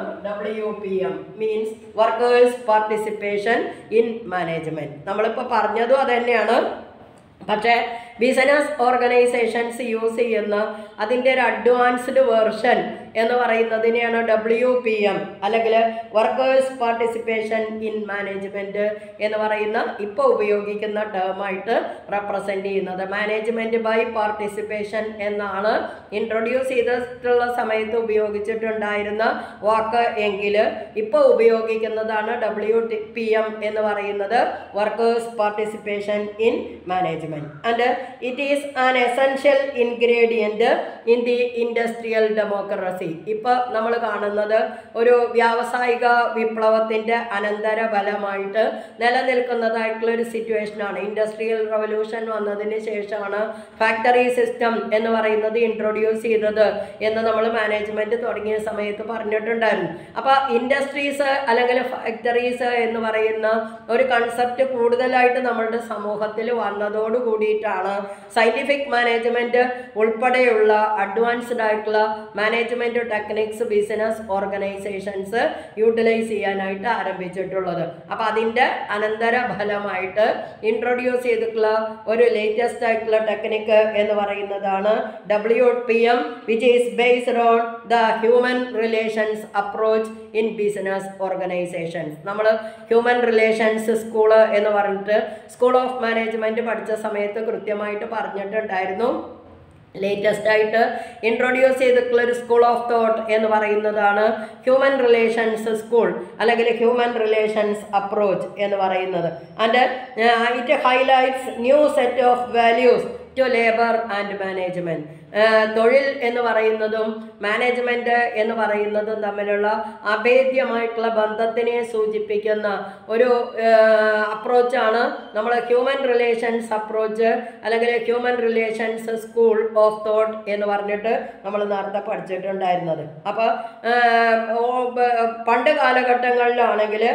WPM, means workers participation in management. നമ്മളിപ്പോൾ പറഞ്ഞതും അത് തന്നെയാണ്, പക്ഷേ ബിസിനസ് ഓർഗനൈസേഷൻസ് യൂസ് ചെയ്യുന്ന അതിൻ്റെ ഒരു അഡ്വാൻസ്ഡ് വേർഷൻ എന്ന് പറയുന്നതിനെയാണ് WPM അല്ലെങ്കിൽ വർക്കേഴ്സ് പാർട്ടിസിപ്പേഷൻ ഇൻ മാനേജ്മെൻറ്റ് എന്ന് പറയുന്ന ഇപ്പോൾ ഉപയോഗിക്കുന്ന ടേമായിട്ട് റെപ്രസെൻ്റ് ചെയ്യുന്നത്. മാനേജ്മെൻറ്റ് ബൈ പാർട്ടിസിപ്പേഷൻ എന്നാണ് ഇൻട്രൊഡ്യൂസ് ചെയ്തിട്ടുള്ള സമയത്ത് ഉപയോഗിച്ചിട്ടുണ്ടായിരുന്ന വാക്ക് എങ്കിൽ ഇപ്പോൾ ഉപയോഗിക്കുന്നതാണ് WPM എന്ന് പറയുന്നത്, workers participation in management. And it is an essential ingredient in the industrial democracy. ഇപ്പോൾ നമ്മൾ കാണുന്നത് ഒരു വ്യാവസായിക വിപ്ലവത്തിൻ്റെ അനന്തര ഫലമായിട്ട് നിലനിൽക്കുന്നതായിട്ടുള്ള ഒരു സിറ്റുവേഷനാണ്. ഇൻഡസ്ട്രിയൽ റവല്യൂഷൻ വന്നതിന് ശേഷമാണ് ഫാക്ടറി സിസ്റ്റം എന്ന് പറയുന്നത് ഇൻട്രൊഡ്യൂസ് ചെയ്തത് എന്ന് നമ്മൾ മാനേജ്മെൻറ്റ് തുടങ്ങിയ സമയത്ത് പറഞ്ഞിട്ടുണ്ടായിരുന്നു. അപ്പോൾ ഇൻഡസ്ട്രീസ് അല്ലെങ്കിൽ ഫാക്ടറീസ് എന്ന് പറയുന്ന ഒരു കൺസെപ്റ്റ് കൂടുതലായിട്ട് നമ്മളുടെ സമൂഹത്തിൽ വന്നതോട് കൂടിയിട്ടാണ് സയൻറ്റിഫിക് മാനേജ്മെൻറ്റ് ഉൾപ്പെടെയുള്ള അഡ്വാൻസ്ഡ് ആയിട്ടുള്ള management techniques business organisations utilise ചെയ്യാനായിട്ട് ആരംഭിച്ചിട്ടുള്ളത്. അപ്പോൾ അതിൻ്റെ അനന്തര ഫലമായിട്ട് ഇൻട്രൊഡ്യൂസ് ചെയ്തിട്ടുള്ള ഒരു ലേറ്റസ്റ്റ് ആയിട്ടുള്ള ടെക്നിക്ക് എന്ന് പറയുന്നതാണ് WPM, which is based on the human relations approach in business organisations. നമ്മൾ ഹ്യൂമൻ റിലേഷൻസ് സ്കൂള് എന്ന് പറഞ്ഞിട്ട് സ്കൂൾ ഓഫ് മാനേജ്മെൻറ്റ് പഠിച്ച സമയത്ത് കൃത്യമായിട്ട് പറഞ്ഞിട്ടുണ്ടായിരുന്നു. ലേറ്റസ്റ്റ് ആയിട്ട് ഇൻട്രൊഡ്യൂസ് ചെയ്തിട്ടുള്ള ഒരു സ്കൂൾ ഓഫ് തോട്ട് എന്ന് പറയുന്നതാണ് ഹ്യൂമൻ റിലേഷൻസ് സ്കൂൾ അല്ലെങ്കിൽ ഹ്യൂമൻ റിലേഷൻസ് അപ്രോച്ച് എന്ന് പറയുന്നത്. And it highlights new set of values to labour and management. തൊഴിൽ എന്ന് പറയുന്നതും മാനേജ്മെൻറ്റ് എന്ന് പറയുന്നതും തമ്മിലുള്ള അഭേദ്യമായിട്ടുള്ള ബന്ധത്തിനെ സൂചിപ്പിക്കുന്ന ഒരു അപ്രോച്ചാണ് നമ്മൾ ഹ്യൂമൻ റിലേഷൻസ് അപ്രോച്ച് അല്ലെങ്കിൽ human relations school of thought എന്ന് പറഞ്ഞിട്ട് നമ്മൾ നേരത്തെ പഠിച്ചിട്ടുണ്ടായിരുന്നത്. അപ്പോൾ പണ്ട് കാലഘട്ടങ്ങളിലാണെങ്കിൽ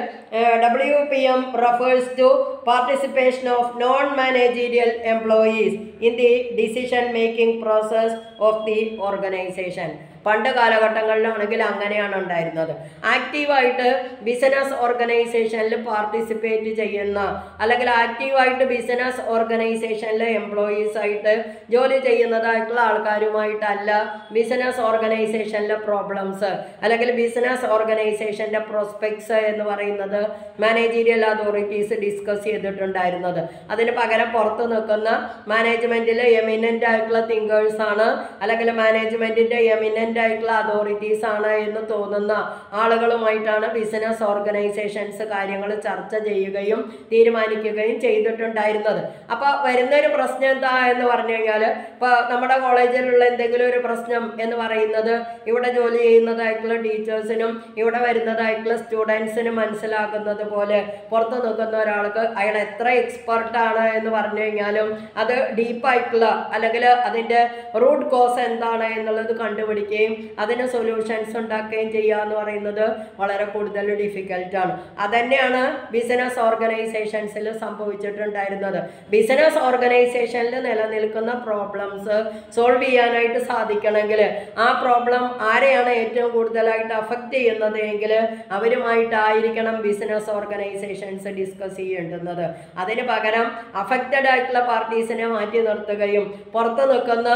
WPM refers to participation of non-managerial employees in the decision making process of the organization. പണ്ട് കാലഘട്ടങ്ങളിലാണെങ്കിൽ അങ്ങനെയാണ് ഉണ്ടായിരുന്നത്. ആക്റ്റീവായിട്ട് ബിസിനസ് ഓർഗനൈസേഷനിൽ പാർട്ടിസിപ്പേറ്റ് ചെയ്യുന്ന അല്ലെങ്കിൽ ആക്റ്റീവായിട്ട് ബിസിനസ് ഓർഗനൈസേഷനിലെ എംപ്ലോയീസ് ആയിട്ട് ജോലി ചെയ്യുന്നതായിട്ടുള്ള ആൾക്കാരുമായിട്ടല്ല ബിസിനസ് ഓർഗനൈസേഷനിലെ പ്രോബ്ലംസ് അല്ലെങ്കിൽ ബിസിനസ് ഓർഗനൈസേഷൻ്റെ പ്രോസ്പെക്ട്സ് എന്ന് പറയുന്നത് മാനേജീരിയൽ അതോറിറ്റീസ് ഡിസ്കസ് ചെയ്തിട്ടുണ്ടായിരുന്നത്. അതിന് പകരം പുറത്ത് നിൽക്കുന്ന മാനേജ്മെൻറ്റിലെ എമിനൻ്റ് ആയിട്ടുള്ള തിങ്കേഴ്സാണ് അല്ലെങ്കിൽ മാനേജ്മെൻറ്റിൻ്റെ എമിനൻ്റ് കോമ്പറ്റൻ്റ് ആയിട്ടുള്ള അതോറിറ്റീസ് ആണ് എന്ന് തോന്നുന്ന ആളുകളുമായിട്ടാണ് ബിസിനസ് ഓർഗനൈസേഷൻസ് കാര്യങ്ങൾ ചർച്ച ചെയ്യുകയും തീരുമാനിക്കുകയും ചെയ്തിട്ടുണ്ടായിരുന്നത്. അപ്പോൾ വരുന്നൊരു പ്രശ്നം എന്താ എന്ന് പറഞ്ഞു കഴിഞ്ഞാൽ, ഇപ്പോൾ നമ്മുടെ കോളേജിലുള്ള എന്തെങ്കിലും ഒരു പ്രശ്നം എന്ന് പറയുന്നത് ഇവിടെ ജോലി ചെയ്യുന്നതായിട്ടുള്ള ടീച്ചേഴ്സിനും ഇവിടെ വരുന്നതായിട്ടുള്ള സ്റ്റുഡൻസിനും മനസ്സിലാക്കുന്നത് പോലെ പുറത്ത് നിൽക്കുന്ന ഒരാൾക്ക് അയാൾ എത്ര എക്സ്പെർട്ടാണ് എന്ന് പറഞ്ഞു കഴിഞ്ഞാലും അത് ഡീപ്പായിട്ടുള്ള അല്ലെങ്കിൽ അതിൻ്റെ റൂട്ട് കോസ് എന്താണ് എന്നുള്ളത് കണ്ടുപിടിക്കുകയും അതിന് സൊല്യൂഷൻസ് ഉണ്ടാക്കുകയും ചെയ്യുക എന്ന് പറയുന്നത് വളരെ കൂടുതൽ ഡിഫിക്കൽട്ടാണ്. അതുതന്നെയാണ് ബിസിനസ് ഓർഗനൈസേഷൻസിൽ സംഭവിച്ചിട്ടുണ്ടായിരുന്നത്. ബിസിനസ് ഓർഗനൈസേഷനിൽ നിലനിൽക്കുന്ന പ്രോബ്ലംസ് സോൾവ് ചെയ്യാനായിട്ട് സാധിക്കണമെങ്കിൽ ആ പ്രോബ്ലം ആരെയാണ് ഏറ്റവും കൂടുതലായിട്ട് അഫക്റ്റ് ചെയ്യുന്നത് എങ്കിൽ അവരുമായിട്ടായിരിക്കണം ബിസിനസ് ഓർഗനൈസേഷൻസ് ഡിസ്കസ് ചെയ്യേണ്ടുന്നത്. അതിന് പകരം അഫക്റ്റഡ് ആയിട്ടുള്ള പാർട്ടീസിനെ മാറ്റി നിർത്തുകയും പുറത്ത് നിൽക്കുന്ന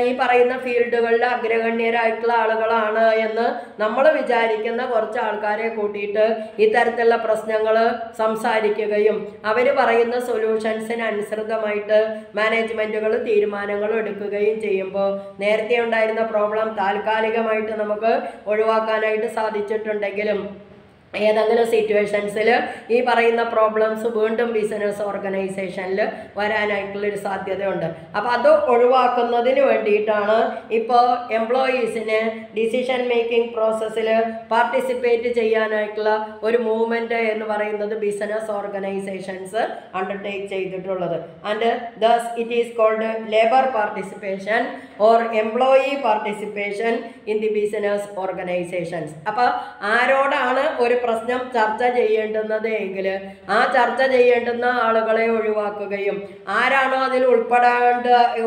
ഈ പറയുന്ന ഫീൽഡുകളിൽ അഗ്രഗണ്യരായിട്ടുള്ള ആളുകളാണ് എന്ന് നമ്മൾ വിചാരിക്കുന്ന കുറച്ച് ആൾക്കാരെ കൂട്ടിയിട്ട് ഇത്തരത്തിലുള്ള പ്രശ്നങ്ങൾ സംസാരിക്കുകയും അവർ പറയുന്ന സൊല്യൂഷൻസിന് അനുസൃതമായിട്ട് മാനേജ്മെൻറ്റുകൾ തീരുമാനങ്ങൾ എടുക്കുകയും ചെയ്യുമ്പോൾ നേരത്തെ ഉണ്ടായിരുന്ന പ്രോബ്ലം താൽക്കാലികമായിട്ട് നമുക്ക് ഒഴിവാക്കാനായിട്ട് സാധിച്ചിട്ടുണ്ടെങ്കിലും ഏതെങ്കിലും സിറ്റുവേഷൻസിൽ ഈ പറയുന്ന പ്രോബ്ലംസ് വീണ്ടും ബിസിനസ് ഓർഗനൈസേഷനിൽ വരാനായിട്ടുള്ളൊരു സാധ്യതയുണ്ട്. അപ്പോൾ അത് ഒഴിവാക്കുന്നതിന് വേണ്ടിയിട്ടാണ് ഇപ്പോൾ എംപ്ലോയീസിനെ ഡിസിഷൻ മേക്കിംഗ് പ്രോസസ്സിൽ പാർട്ടിസിപ്പേറ്റ് ചെയ്യാനായിട്ടുള്ള ഒരു മൂവ്മെൻറ്റ് എന്ന് പറയുന്നത് ബിസിനസ് ഓർഗനൈസേഷൻസ് അണ്ടർടേക്ക് ചെയ്തിട്ടുള്ളത്. And thus it is called labour participation or employee participation in the business organisations. അപ്പോൾ ആരോടാണ് ഒരു പ്രശ്നം ചർച്ച ചെയ്യേണ്ടുന്നത് എങ്കിൽ ആ ചർച്ച ചെയ്യേണ്ടുന്ന ആളുകളെ ഒഴിവാക്കുകയും ആരാണോ അതിൽ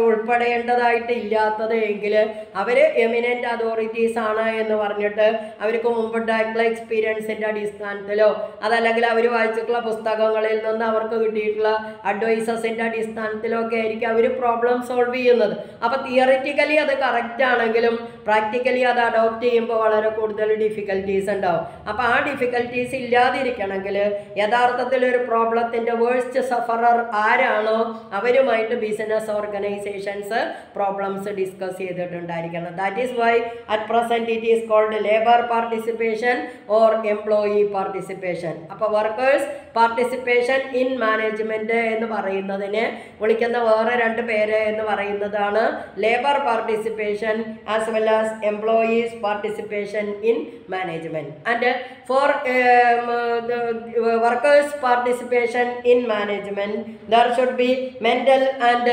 ഉൾപ്പെടേണ്ടതായിട്ട് ഇല്ലാത്തത് എങ്കിൽ അവർ എമിനൻ്റ് അതോറിറ്റീസ് ആണ് എന്ന് പറഞ്ഞിട്ട് അവർക്ക് മുമ്പുണ്ടായിട്ടുള്ള എക്സ്പീരിയൻസിൻ്റെ അടിസ്ഥാനത്തിലോ അതല്ലെങ്കിൽ അവർ വായിച്ചിട്ടുള്ള പുസ്തകങ്ങളിൽ നിന്ന് അവർക്ക് കിട്ടിയിട്ടുള്ള അഡ്വൈസസിൻ്റെ അടിസ്ഥാനത്തിലോ ഒക്കെ ആയിരിക്കും അവർ പ്രോബ്ലം സോൾവ് ചെയ്യുന്നത്. അപ്പോൾ തിയറിറ്റിക്കലി അത് കറക്റ്റ് ആണെങ്കിലും പ്രാക്ടിക്കലി അത് അഡോപ്റ്റ് ചെയ്യുമ്പോൾ വളരെ കൂടുതൽ ഡിഫിക്കൽട്ടീസ് ഉണ്ടാവും. അപ്പോൾ ആ ഡിഫിക്കൽട്ടീസ് ഇല്ലാതിരിക്കണമെങ്കിൽ യഥാർത്ഥത്തിൽ ഒരു പ്രോബ്ലത്തിൻ്റെ വേഴ്സ്റ്റ് സഫറർ ആരാണോ അവരുമായിട്ട് ബിസിനസ് ഓർഗനൈസേഷൻസ് പ്രോബ്ലംസ് ഡിസ്കസ് ചെയ്തിട്ടുണ്ടായിരിക്കണം. That is why at present it is called labour participation or employee participation. അപ്പോൾ വർക്കേഴ്സ് പാർട്ടിസിപ്പേഷൻ ഇൻ മാനേജ്മെൻറ്റ് എന്ന് പറയുന്നതിന് വിളിക്കുന്ന വേറെ രണ്ട് പേര് എന്ന് പറയുന്നതാണ് labour participation as well as employees participation in management. And for the workers participation in management there should be mental and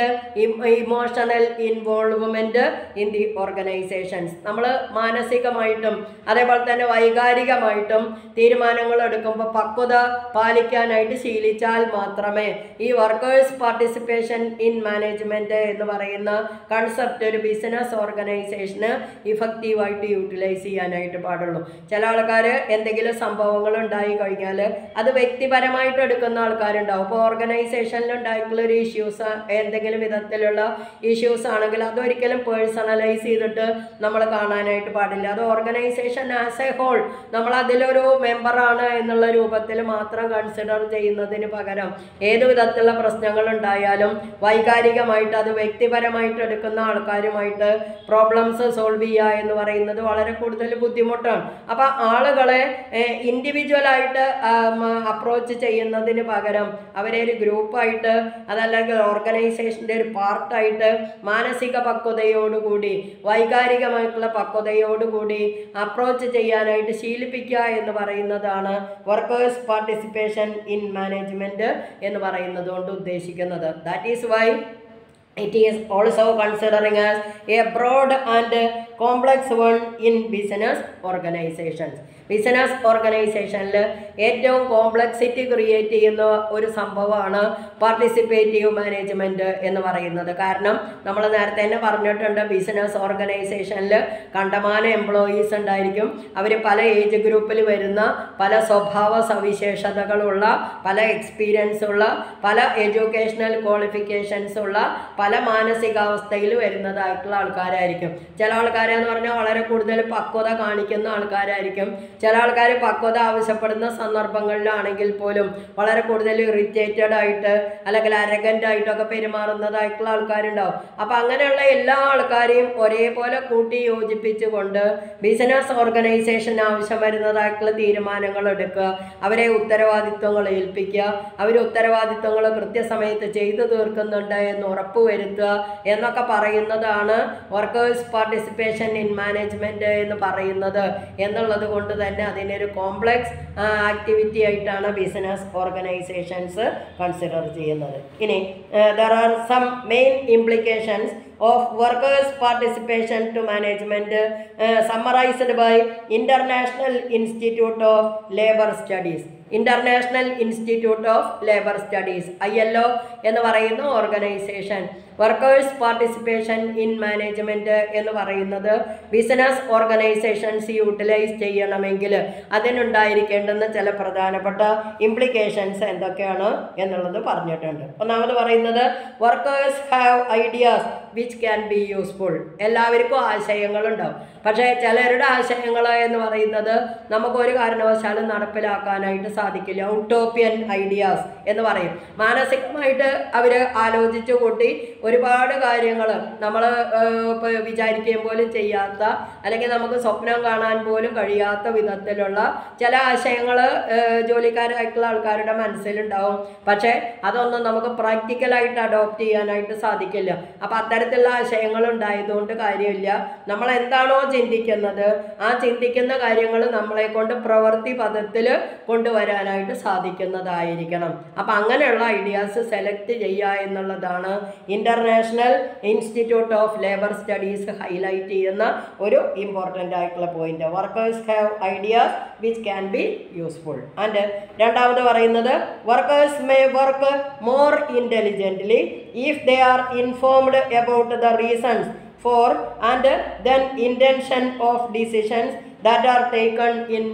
emotional involvement in the organizations. നമ്മൾ മാനസികമായിട്ടും അതേപോലെ തന്നെ വൈകാരികമായിട്ടും തീരുമാനങ്ങൾ എടുക്കുമ്പോൾ പക്വത പാലിക്കാനായിട്ട് ശീലിച്ചാൽ മാത്രമേ ഈ വർക്കേഴ്സ് പാർട്ടിസിപ്പേഷൻ ഇൻ മാനേജ്മെൻറ്റ് എന്ന് പറയുന്ന കൺസെപ്റ്റ് ഒരു ബിസിനസ് ഓർഗനൈസേഷന് ഇഫക്റ്റീവായിട്ട് യൂട്ടിലൈസ് ചെയ്യാനായിട്ട് പാടുള്ളൂ. ചില ആൾക്കാർ എന്തെങ്കിലും സംഭവങ്ങൾ ഉണ്ടായി കഴിഞ്ഞാൽ അത് വ്യക്തിപരമായിട്ട് എടുക്കുന്ന ആൾക്കാരുണ്ടാവും. ഇപ്പോൾ ഓർഗനൈസേഷനിൽ ഉണ്ടായിട്ടുള്ളൊരു ഇഷ്യൂസ് എന്തെങ്കിലും വിധത്തിലുള്ള ഇഷ്യൂസ് ആണെങ്കിൽ അതൊരിക്കലും പേഴ്സണലൈസ് ചെയ്തിട്ട് നമ്മൾ കാണാനായിട്ട് പാടില്ല. അത് ഓർഗനൈസേഷൻ ആസ് എ ഹോൾ നമ്മൾ അതിലൊരു മെമ്പറാണ് എന്നുള്ള രൂപത്തിൽ മാത്രം കൺസിഡർ ചെയ്യുന്നതിന് പകരം ഏതു വിധത്തിലുള്ള പ്രശ്നങ്ങൾ ഉണ്ടായാലും വൈകാരികമായിട്ട് അത് വ്യക്തിപരമായിട്ട് എടുക്കുന്ന ആൾക്കാരുമായിട്ട് പ്രോബ്ലംസ് സോൾവ് ചെയ്യുക എന്ന് പറയുന്നത് വളരെ കൂടുതൽ ബുദ്ധിമുട്ടാണ്. അപ്പോൾ ആളുകളെ ഇൻഡിവിജ്വലായിട്ട് അപ്രോച്ച് ചെയ്യുന്നതിന് പകരം അവരെ ഒരു ഗ്രൂപ്പായിട്ട് അതല്ലെങ്കിൽ ഓർഗനൈസേഷൻ്റെ ഒരു പാർട്ടായിട്ട് മാനസിക പക്വതയോടുകൂടി വൈകാരികമായിട്ടുള്ള പക്വതയോടുകൂടി അപ്രോച്ച് ചെയ്യാനായിട്ട് ശീലിപ്പിക്കുക എന്ന് പറയുന്നതാണ് വർക്കേഴ്സ് പാർട്ടിസിപ്പേഷൻ ഇൻ മാനേജ്മെൻറ്റ് എന്ന് പറയുന്നത് കൊണ്ട് ഉദ്ദേശിക്കുന്നത്. That is why it is also considering as a broad and complex one in business organizations. Business ഓർഗനൈസേഷനിൽ ഏറ്റവും കോംപ്ലക്സിറ്റി ക്രിയേറ്റ് ചെയ്യുന്ന ഒരു സംഭവമാണ് പാർട്ടിസിപ്പേറ്റീവ് മാനേജ്മെൻറ്റ് എന്ന് പറയുന്നത്. കാരണം നമ്മൾ നേരത്തെ തന്നെ പറഞ്ഞിട്ടുണ്ട്, ബിസിനസ് ഓർഗനൈസേഷനിൽ കണ്ടമാനം എംപ്ലോയീസ് ഉണ്ടായിരിക്കും. അവർ പല ഏജ് ഗ്രൂപ്പിൽ വരുന്ന, പല സ്വഭാവ സവിശേഷതകളുള്ള, പല എക്സ്പീരിയൻസ് ഉള്ള, പല എഡ്യൂക്കേഷണൽ ക്വാളിഫിക്കേഷൻസ് ഉള്ള, പല മാനസികാവസ്ഥയിൽ വരുന്നതായിട്ടുള്ള ആൾക്കാരായിരിക്കും. ചില ആൾക്കാർ ആൾക്കാരെന്ന് പറഞ്ഞാൽ വളരെ കൂടുതൽ പക്വത കാണിക്കുന്ന ആൾക്കാരായിരിക്കും. ചില ആൾക്കാർ പക്വത ആവശ്യപ്പെടുന്ന സന്ദർഭങ്ങളിലാണെങ്കിൽ പോലും വളരെ കൂടുതൽ ഇറിറ്റേറ്റഡ് ആയിട്ട് അല്ലെങ്കിൽ അരഗൻ്റ് ആയിട്ടൊക്കെ പെരുമാറുന്നതായിട്ടുള്ള ആൾക്കാരുണ്ടാവും. അപ്പം അങ്ങനെയുള്ള എല്ലാ ആൾക്കാരെയും ഒരേപോലെ കൂട്ടി യോജിപ്പിച്ചുകൊണ്ട് ബിസിനസ് ഓർഗനൈസേഷൻ ആവശ്യം വരുന്നതായിട്ടുള്ള തീരുമാനങ്ങൾ എടുക്കുക, അവരെ ഉത്തരവാദിത്വങ്ങൾ ഏൽപ്പിക്കുക, അവർ ഉത്തരവാദിത്വങ്ങൾ കൃത്യസമയത്ത് ചെയ്തു തീർക്കുന്നുണ്ട് എന്ന് ഉറപ്പുവരുത്തുക എന്നൊക്കെ പറയുന്നതാണ് വർക്കേഴ്സ് പാർട്ടിസിപ്പേഷൻ ഇൻ മാനേജ്മെൻറ്റ് എന്ന് പറയുന്നത്. എന്നുള്ളത് കൊണ്ട് തന്നെ അതിനൊരു കോംപ്ലക്സ് ആക്ടിവിറ്റി ആയിട്ടാണ് ബിസിനസ് ഓർഗനൈസേഷൻസ് കൺസിഡർ ചെയ്യുന്നത്. ഇനി there are some main implications of workers' participation to management summarized by International Institute of Labour Studies. International institute of labour studies ILO എന്ന് പറയുന്ന organisation workers participation in management എന്ന് പറയുന്നത് business organisations utilise ചെയ്യണമെങ്കിൽ അതിനുണ്ടായിരിക്കേണ്ടുന്ന ചില പ്രധാനപ്പെട്ട implications എന്തൊക്കെയാണ് എന്നുള്ളത് പറഞ്ഞിട്ടുണ്ട്. ഒന്നാമത് പറയുന്നത് workers have ideas which can be useful. എല്ലാവർക്കും ആശയങ്ങളുണ്ടാവും, പക്ഷേ ചിലരുടെ ആശയങ്ങൾ എന്ന് പറയുന്നത് നമുക്കൊരു കാരണവശാലും നടപ്പിലാക്കാനായിട്ട് സാധിക്കില്ല. ഔട്ടോപ്യൻ ഐഡിയാസ് എന്ന് പറയും. മാനസികമായിട്ട് അവർ ആലോചിച്ചു കൂട്ടി ഒരുപാട് കാര്യങ്ങൾ നമ്മൾ വിചാരിക്കുകയും പോലും ചെയ്യാത്ത, അല്ലെങ്കിൽ നമുക്ക് സ്വപ്നം കാണാൻ പോലും കഴിയാത്ത വിധത്തിലുള്ള ചില ആശയങ്ങൾ ജോലിക്കാരായിട്ടുള്ള ആൾക്കാരുടെ മനസ്സിലുണ്ടാവും. പക്ഷേ അതൊന്നും നമുക്ക് പ്രാക്ടിക്കലായിട്ട് അഡോപ്റ്റ് ചെയ്യാനായിട്ട് സാധിക്കില്ല. അപ്പം അത്തരത്തിലുള്ള ആശയങ്ങൾ ഉണ്ടായതുകൊണ്ട് കാര്യമില്ല. നമ്മൾ എന്താണോ ചിന്തിക്കുന്നത് ആ ചിന്തിക്കുന്ന കാര്യങ്ങൾ നമ്മളെ കൊണ്ട് പ്രവൃത്തി പദത്തിൽ കൊണ്ടുവരാനായിട്ട് സാധിക്കുന്നതായിരിക്കണം. അപ്പം അങ്ങനെയുള്ള ഐഡിയാസ് സെലക്ട് ചെയ്യുക എന്നുള്ളതാണ് international institute of labour studies highlight ചെയ്യുന്ന ഒരു ഇമ്പോർട്ടൻ്റ് ആയിട്ടുള്ള point. Workers have ideas which can be useful. And രണ്ടാമത് പറയുന്നത് workers may work more intelligently if they are informed about the reasons for and then intention of decisions that are taken in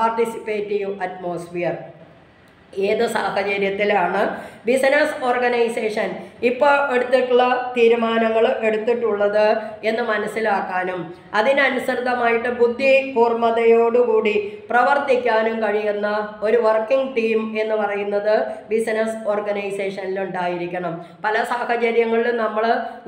participative atmosphere. ഏത് സാഹചര്യത്തിലാണ് business organisation ഇപ്പോൾ എടുത്തിട്ടുള്ള തീരുമാനങ്ങൾ എടുത്തിട്ടുള്ളത് എന്ന് മനസ്സിലാക്കാനും അതിനനുസൃതമായിട്ട് ബുദ്ധിപൂർമ്മതയോടുകൂടി പ്രവർത്തിക്കാനും കഴിയുന്ന ഒരു വർക്കിംഗ് ടീം എന്ന് പറയുന്നത് ബിസിനസ് ഓർഗനൈസേഷനിലുണ്ടായിരിക്കണം. പല സാഹചര്യങ്ങളിലും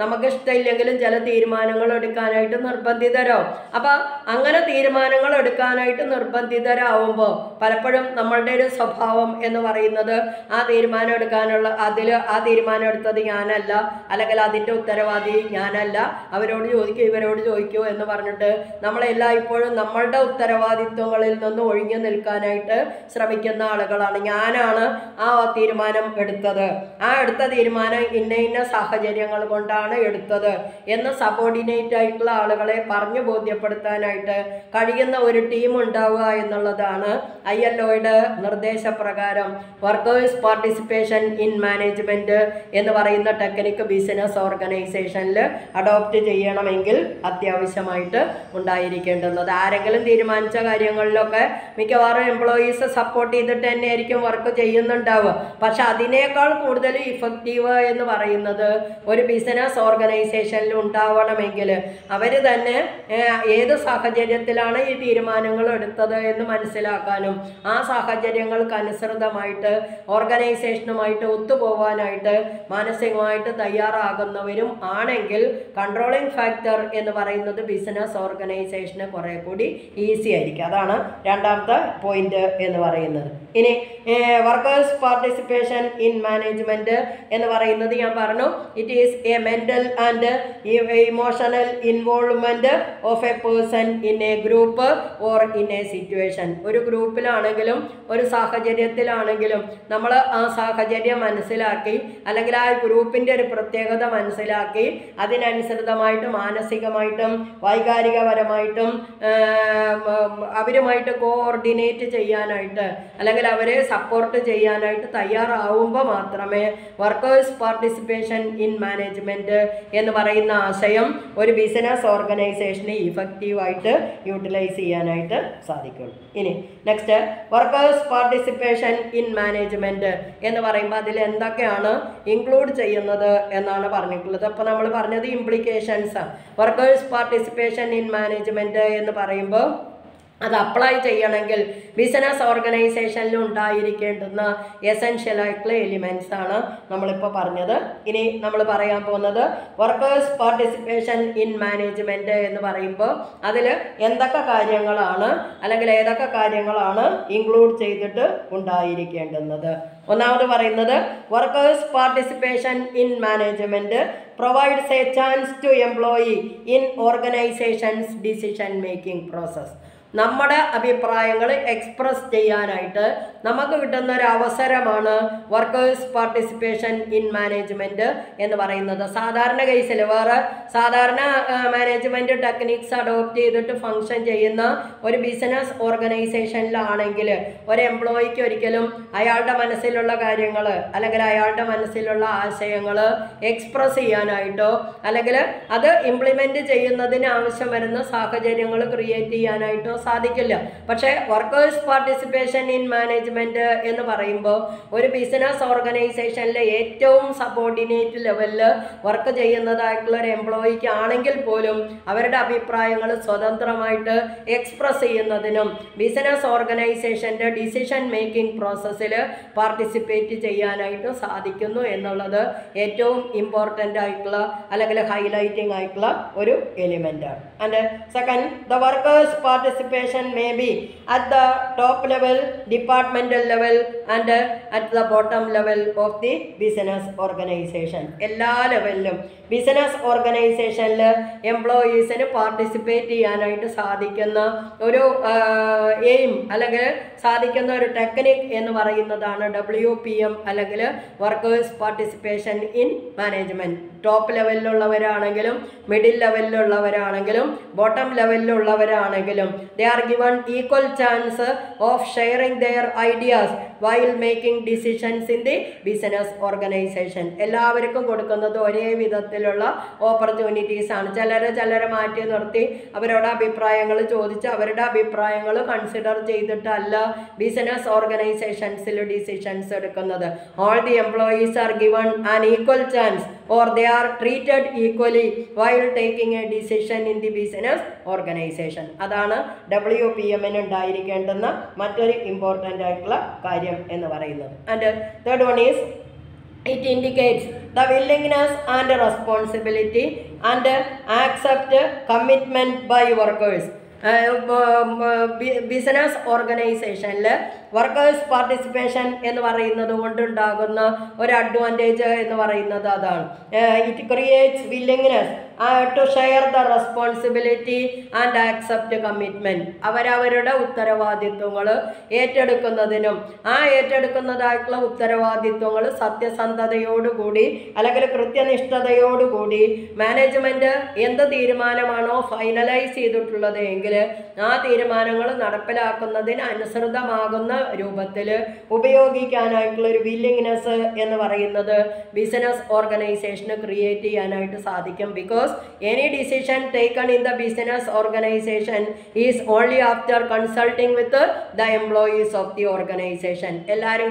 നമുക്കിഷ്ടമില്ലെങ്കിലും ചില തീരുമാനങ്ങൾ എടുക്കാനായിട്ട് നിർബന്ധിതരാവും. അപ്പം അങ്ങനെ തീരുമാനങ്ങൾ എടുക്കാനായിട്ട് നിർബന്ധിതരാവുമ്പോൾ പലപ്പോഴും നമ്മളുടെ ഒരു സ്വഭാവം എന്ന് പറയുന്നത് ആ തീരുമാനം എടുക്കാനുള്ള ആ തീരുമാനം എടുത്തത് ഞാനല്ല, അല്ലെങ്കിൽ അതിൻ്റെ ഉത്തരവാദി ഞാനല്ല, അവരോട് ചോദിക്കൂ ഇവരോട് ചോദിക്കൂ എന്ന് പറഞ്ഞിട്ട് നമ്മളെല്ലാം ഇപ്പോഴും നമ്മളുടെ ഉത്തരവാദിത്വങ്ങളിൽ നിന്ന് ഒഴിഞ്ഞു നിൽക്കാനായിട്ട് ശ്രമിക്കുന്ന ആളുകളാണ്. ഞാനാണ് ആ തീരുമാനം എടുത്തത്, ആ എടുത്ത തീരുമാനം ഇന്ന സാഹചര്യങ്ങൾ കൊണ്ടാണ് എടുത്തത് എന്ന് സബോർഡിനേറ്റ് ആയിട്ടുള്ള ആളുകളെ പറഞ്ഞു ബോധ്യപ്പെടുത്താനായിട്ട് കഴിയുന്ന ഒരു ടീം ഉണ്ടാവുക എന്നുള്ളതാണ് ILOയുടെ നിർദ്ദേശപ്രകാരം വർക്കേഴ്സ് പാർട്ടിസിപ്പേഷൻ ഇൻ മാനേജ്മെൻറ്റ് എന്ന് പറയുന്ന ടെക്നിക്ക് ബിസിനസ് ഓർഗനൈസേഷനിൽ അഡോപ്റ്റ് ചെയ്യണമെങ്കിൽ അത്യാവശ്യമായിട്ട് ഉണ്ടായിരിക്കേണ്ടുന്നത്. ആരെങ്കിലും തീരുമാനിച്ച കാര്യങ്ങളിലൊക്കെ മിക്കവാറും എംപ്ലോയീസ് സപ്പോർട്ട് ചെയ്തിട്ട് തന്നെ ആയിരിക്കും വർക്ക് ചെയ്യുന്നുണ്ടാവുക. പക്ഷെ അതിനേക്കാൾ കൂടുതൽ ഇഫക്റ്റീവ് എന്ന് പറയുന്നത് ഒരു ബിസിനസ് ഓർഗനൈസേഷനിൽ ഉണ്ടാവണമെങ്കിൽ അവർ തന്നെ ഏത് സാഹചര്യത്തിലാണ് ഈ തീരുമാനങ്ങൾ എടുത്തത് എന്ന് മനസ്സിലാക്കാനും ആ സാഹചര്യങ്ങൾക്ക് അനുസൃതമായിട്ട് ഓർഗനൈസേഷനുമായിട്ട് ഒത്തുപോകാനായിട്ട് മാനസികമായിട്ട് തയ്യാറാകുന്നവരും ആണെങ്കിൽ കൺട്രോളിംഗ് ഫാക്ടർ എന്ന് പറയുന്നത് ബിസിനസ് ഓർഗനൈസേഷന് കുറേ കൂടി ഈസി ആയിരിക്കും. അതാണ് രണ്ടാമത്തെ പോയിന്റ് എന്ന് പറയുന്നത്. ഇനി വർക്കേഴ്സ് പാർട്ടിസിപ്പേഷൻ ഇൻ മാനേജ്മെൻറ്റ് എന്ന് പറയുന്നത് ഞാൻ പറഞ്ഞു, it is A mental and emotional involvement of A person in A group or in A situation. ഒരു ഗ്രൂപ്പിലാണെങ്കിലും ഒരു സാഹചര്യത്തിലാണെങ്കിലും നമ്മൾ ആ സാഹചര്യം മനസ്സിലാക്കി അല്ലെങ്കിൽ ആ ഗ്രൂപ്പിൻ്റെ ഒരു പ്രത്യേകത മനസ്സിലാക്കി അതിനനുസൃതമായിട്ട് മാനസികമായിട്ടും വൈകാരികപരമായിട്ടും അവരുമായിട്ട് കോർഡിനേറ്റ് ചെയ്യാനായിട്ട് അല്ലെങ്കിൽ അവരെ സപ്പോർട്ട് ചെയ്യാനായിട്ട് തയ്യാറാവുമ്പോൾ മാത്രമേ വർക്കേഴ്സ് പാർട്ടിസിപ്പേഷൻ ഇൻ മാനേജ്മെൻറ്റ് എന്ന് പറയുന്ന ആശയം ഒരു ബിസിനസ് ഓർഗനൈസേഷനെ ഇഫക്റ്റീവായിട്ട് യൂട്ടിലൈസ് ചെയ്യാനായിട്ട് സാധിക്കുള്ളൂ. ഇനി next workers participation in management എന്ന് പറയുമ്പോൾ അതിൽ എന്തൊക്കെയാണ് ഇൻക്ലൂഡ് ചെയ്യുന്നത് എന്നാണ് പറഞ്ഞിട്ടുള്ളത്. അപ്പോൾ നമ്മൾ പറഞ്ഞത് implications. Workers participation in management എന്ന് പറയുമ്പോൾ അത് അപ്ലൈ ചെയ്യണമെങ്കിൽ ബിസിനസ് ഓർഗനൈസേഷനിൽ ഉണ്ടായിരിക്കേണ്ടുന്ന എസെൻഷ്യൽ ആയിട്ടുള്ള എലിമെൻറ്റ്സ് ആണ് നമ്മളിപ്പോൾ പറഞ്ഞത്. ഇനി നമ്മൾ പറയാൻ പോകുന്നത് വർക്കേഴ്സ് പാർട്ടിസിപ്പേഷൻ ഇൻ മാനേജ്മെൻറ്റ് എന്ന് പറയുമ്പോൾ അതിൽ എന്തൊക്കെ കാര്യങ്ങളാണ് അല്ലെങ്കിൽ ഏതൊക്കെ കാര്യങ്ങളാണ് ഇൻക്ലൂഡ് ചെയ്തിട്ട് ഉണ്ടായിരിക്കേണ്ടുന്നത്. ഒന്നാമത് പറയുന്നത് workers participation in management provides a chance to employee in organisations decision making process. നമ്മുടെ അഭിപ്രായങ്ങൾ എക്സ്പ്രസ് ചെയ്യാനായിട്ട് നമുക്ക് കിട്ടുന്ന ഒരു അവസരമാണ് വർക്കേഴ്സ് പാർട്ടിസിപ്പേഷൻ ഇൻ മാനേജ്മെൻറ്റ് എന്ന് പറയുന്നത്. സാധാരണ കേസിൽ വേറെ സാധാരണ മാനേജ്മെൻറ്റ് ടെക്നിക്സ് അഡോപ്റ്റ് ചെയ്തിട്ട് ഫങ്ഷൻ ചെയ്യുന്ന ഒരു ബിസിനസ് ഓർഗനൈസേഷനിലാണെങ്കിൽ ഒരു എംപ്ലോയിക്ക് ഒരിക്കലും അയാളുടെ മനസ്സിലുള്ള കാര്യങ്ങൾ അല്ലെങ്കിൽ അയാളുടെ മനസ്സിലുള്ള ആശയങ്ങൾ എക്സ്പ്രസ് ചെയ്യാനായിട്ടോ അല്ലെങ്കിൽ അത് ഇംപ്ലിമെൻറ്റ് ചെയ്യുന്നതിന് ആവശ്യം വരുന്ന സാഹചര്യങ്ങൾ ക്രിയേറ്റ് ചെയ്യാനായിട്ടോ സാധിക്കില്ല. പക്ഷേ വർക്കേഴ്സ് പാർട്ടിസിപ്പേഷൻ ഇൻ മാനേജ്മെൻറ്റ് എന്ന് പറയുമ്പോൾ ഒരു ബിസിനസ് ഓർഗനൈസേഷനിലെ ഏറ്റവും സബോർഡിനേറ്റ് ലെവലിൽ വർക്ക് ചെയ്യുന്നതായിട്ടുള്ള ഒരു എംപ്ലോയിക്ക് ആണെങ്കിൽ പോലും അവരുടെ അഭിപ്രായങ്ങൾ സ്വതന്ത്രമായിട്ട് എക്സ്പ്രസ് ചെയ്യുന്നതിനും ബിസിനസ് ഓർഗനൈസേഷൻ്റെ ഡിസിഷൻ മേക്കിംഗ് പ്രോസസ്സിൽ പാർട്ടിസിപ്പേറ്റ് ചെയ്യാനായിട്ട് സാധിക്കുന്നു എന്നുള്ളത് ഏറ്റവും ഇമ്പോർട്ടൻ്റ് ആയിട്ടുള്ള അല്ലെങ്കിൽ ഹൈലൈറ്റിംഗ് ആയിട്ടുള്ള ഒരു എലിമെൻ്റാണ്. And second, the workers participation may be at the top level, departmental level and at the bottom level of the business organization. എല്ലാ ലെവലിലും ബിസിനസ് ഓർഗനൈസേഷനിൽ എംപ്ലോയീസിന് പാർട്ടിസിപ്പേറ്റ് ചെയ്യാനായിട്ട് സാധിക്കുന്ന ഒരു എയിം അല്ലെങ്കിൽ സാധിക്കുന്ന ഒരു ടെക്നിക് എന്ന് പറയുന്നതാണ് WPM അല്ലെങ്കിൽ workers participation in management. Top ലെവലിലുള്ളവരാണെങ്കിലും മിഡിൽ ലെവലിലുള്ളവരാണെങ്കിലും ബോട്ടം ലെവലിലുള്ളവരാണെങ്കിലും they are given equal chance of sharing their ideas while making decisions in the business organization. എല്ലാവർക്കും കൊടുക്കുന്നത് ഒരേ വിധത്തിലുള്ള ഓപ്പർച്യൂണിറ്റീസ് ആണ്. ചിലരെ മാറ്റി നിർത്തി അവരുടെ അഭിപ്രായങ്ങൾ ചോദിച്ച് അവരുടെ അഭിപ്രായങ്ങൾ കൺസിഡർ ചെയ്തിട്ടല്ല ബിസിനസ് ഓർഗനൈസേഷൻസിൽ ഡിസിഷൻസ് എടുക്കുന്നത്. All the employees are given an equal chance or they are treated equally while taking a decision in the business organization. അതാണ് WPM-ന് ഉണ്ടായിരിക്കേണ്ടുന്ന മറ്റൊരു ഇമ്പോർട്ടൻ്റ് ആയിട്ടുള്ള കാര്യം എന്ന് പറയുന്നത്. And third one is it indicates the willingness and responsibility and accept commitment by workers. Business ഓർഗനൈസേഷനിൽ workers participation എന്ന് പറയുന്നത് കൊണ്ടുണ്ടാകുന്ന ഒരു അഡ്വാൻറ്റേജ് എന്ന് പറയുന്നത് അതാണ്. It creates willingness to share the responsibility and accept commitment. അവരവരുടെ ഉത്തരവാദിത്വങ്ങൾ ഏറ്റെടുക്കുന്നതിനും ആ ഏറ്റെടുക്കുന്നതായിട്ടുള്ള ഉത്തരവാദിത്വങ്ങൾ സത്യസന്ധതയോടുകൂടി അല്ലെങ്കിൽ കൃത്യനിഷ്ഠതയോടുകൂടി മാനേജ്മെൻറ്റ് എന്ത് തീരുമാനമാണോ ഫൈനലൈസ് ചെയ്തിട്ടുള്ളത് എങ്കിൽ ആ തീരുമാനങ്ങൾ നടപ്പിലാക്കുന്നതിന് അനുസൃതമാകുന്ന രൂപത്തിൽ ഉപയോഗിക്കാനായിട്ടുള്ള ഒരു വില്ലിങ്നെസ് എന്ന് പറയുന്നത് ബിസിനസ് ഓർഗനൈസേഷന് ക്രിയേറ്റ് ചെയ്യാനായിട്ട് സാധിക്കും. Because any decision taken in the business organization is only after consulting with the employees of the organization. എല്ലാവരും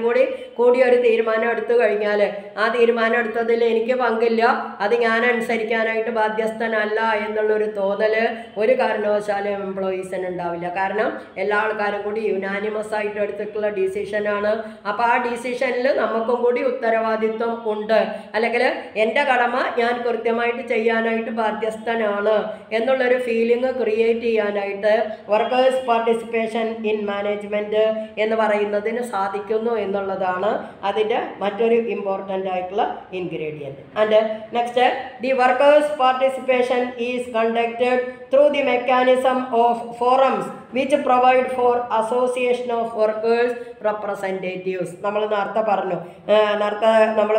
കൂടി ഒരു തീരുമാനം എടുത്തു കഴിഞ്ഞാൽ ആ തീരുമാനം എടുത്തതിൽ എനിക്ക് പങ്കില്ല, അത് ഞാൻ അനുസരിക്കാനായിട്ട് ബാധ്യസ്ഥനല്ല എന്നുള്ളൊരു തോന്നൽ ഒരു കാരണവശാലും എംപ്ലോയീസിന് ഉണ്ടാവില്ല. കാരണം എല്ലാ ആൾക്കാരും കൂടി യുനാനിമസ് ആയിട്ട് എടുത്തിട്ടുള്ള ഡിസിഷനാണ്. അപ്പോൾ ആ ഡിസിഷനിൽ നമുക്കും കൂടി ഉത്തരവാദിത്വം ഉണ്ട്, അല്ലെങ്കിൽ എൻ്റെ കടമ ഞാൻ കൃത്യമായിട്ട് ചെയ്യാനായിട്ട് ബാധ്യസ്ഥനാണ് എന്നുള്ളൊരു ഫീലിംഗ് ക്രിയേറ്റ് ചെയ്യാനായിട്ട് വർക്കേഴ്സ് പാർട്ടിസിപ്പേഷൻ ഇൻ മാനേജ്മെൻറ്റ് എന്ന് പറയുന്നതിന് സാധിക്കുന്നു എന്നുള്ളതാണ് അതിൻ്റെ മറ്റൊരു ഇമ്പോർട്ടൻ്റ് ആയിട്ടുള്ള ingredient. And next, the workers participation is conducted through the mechanism of forums which provide for association of workers representatives. നമ്മൾ നേരത്തെ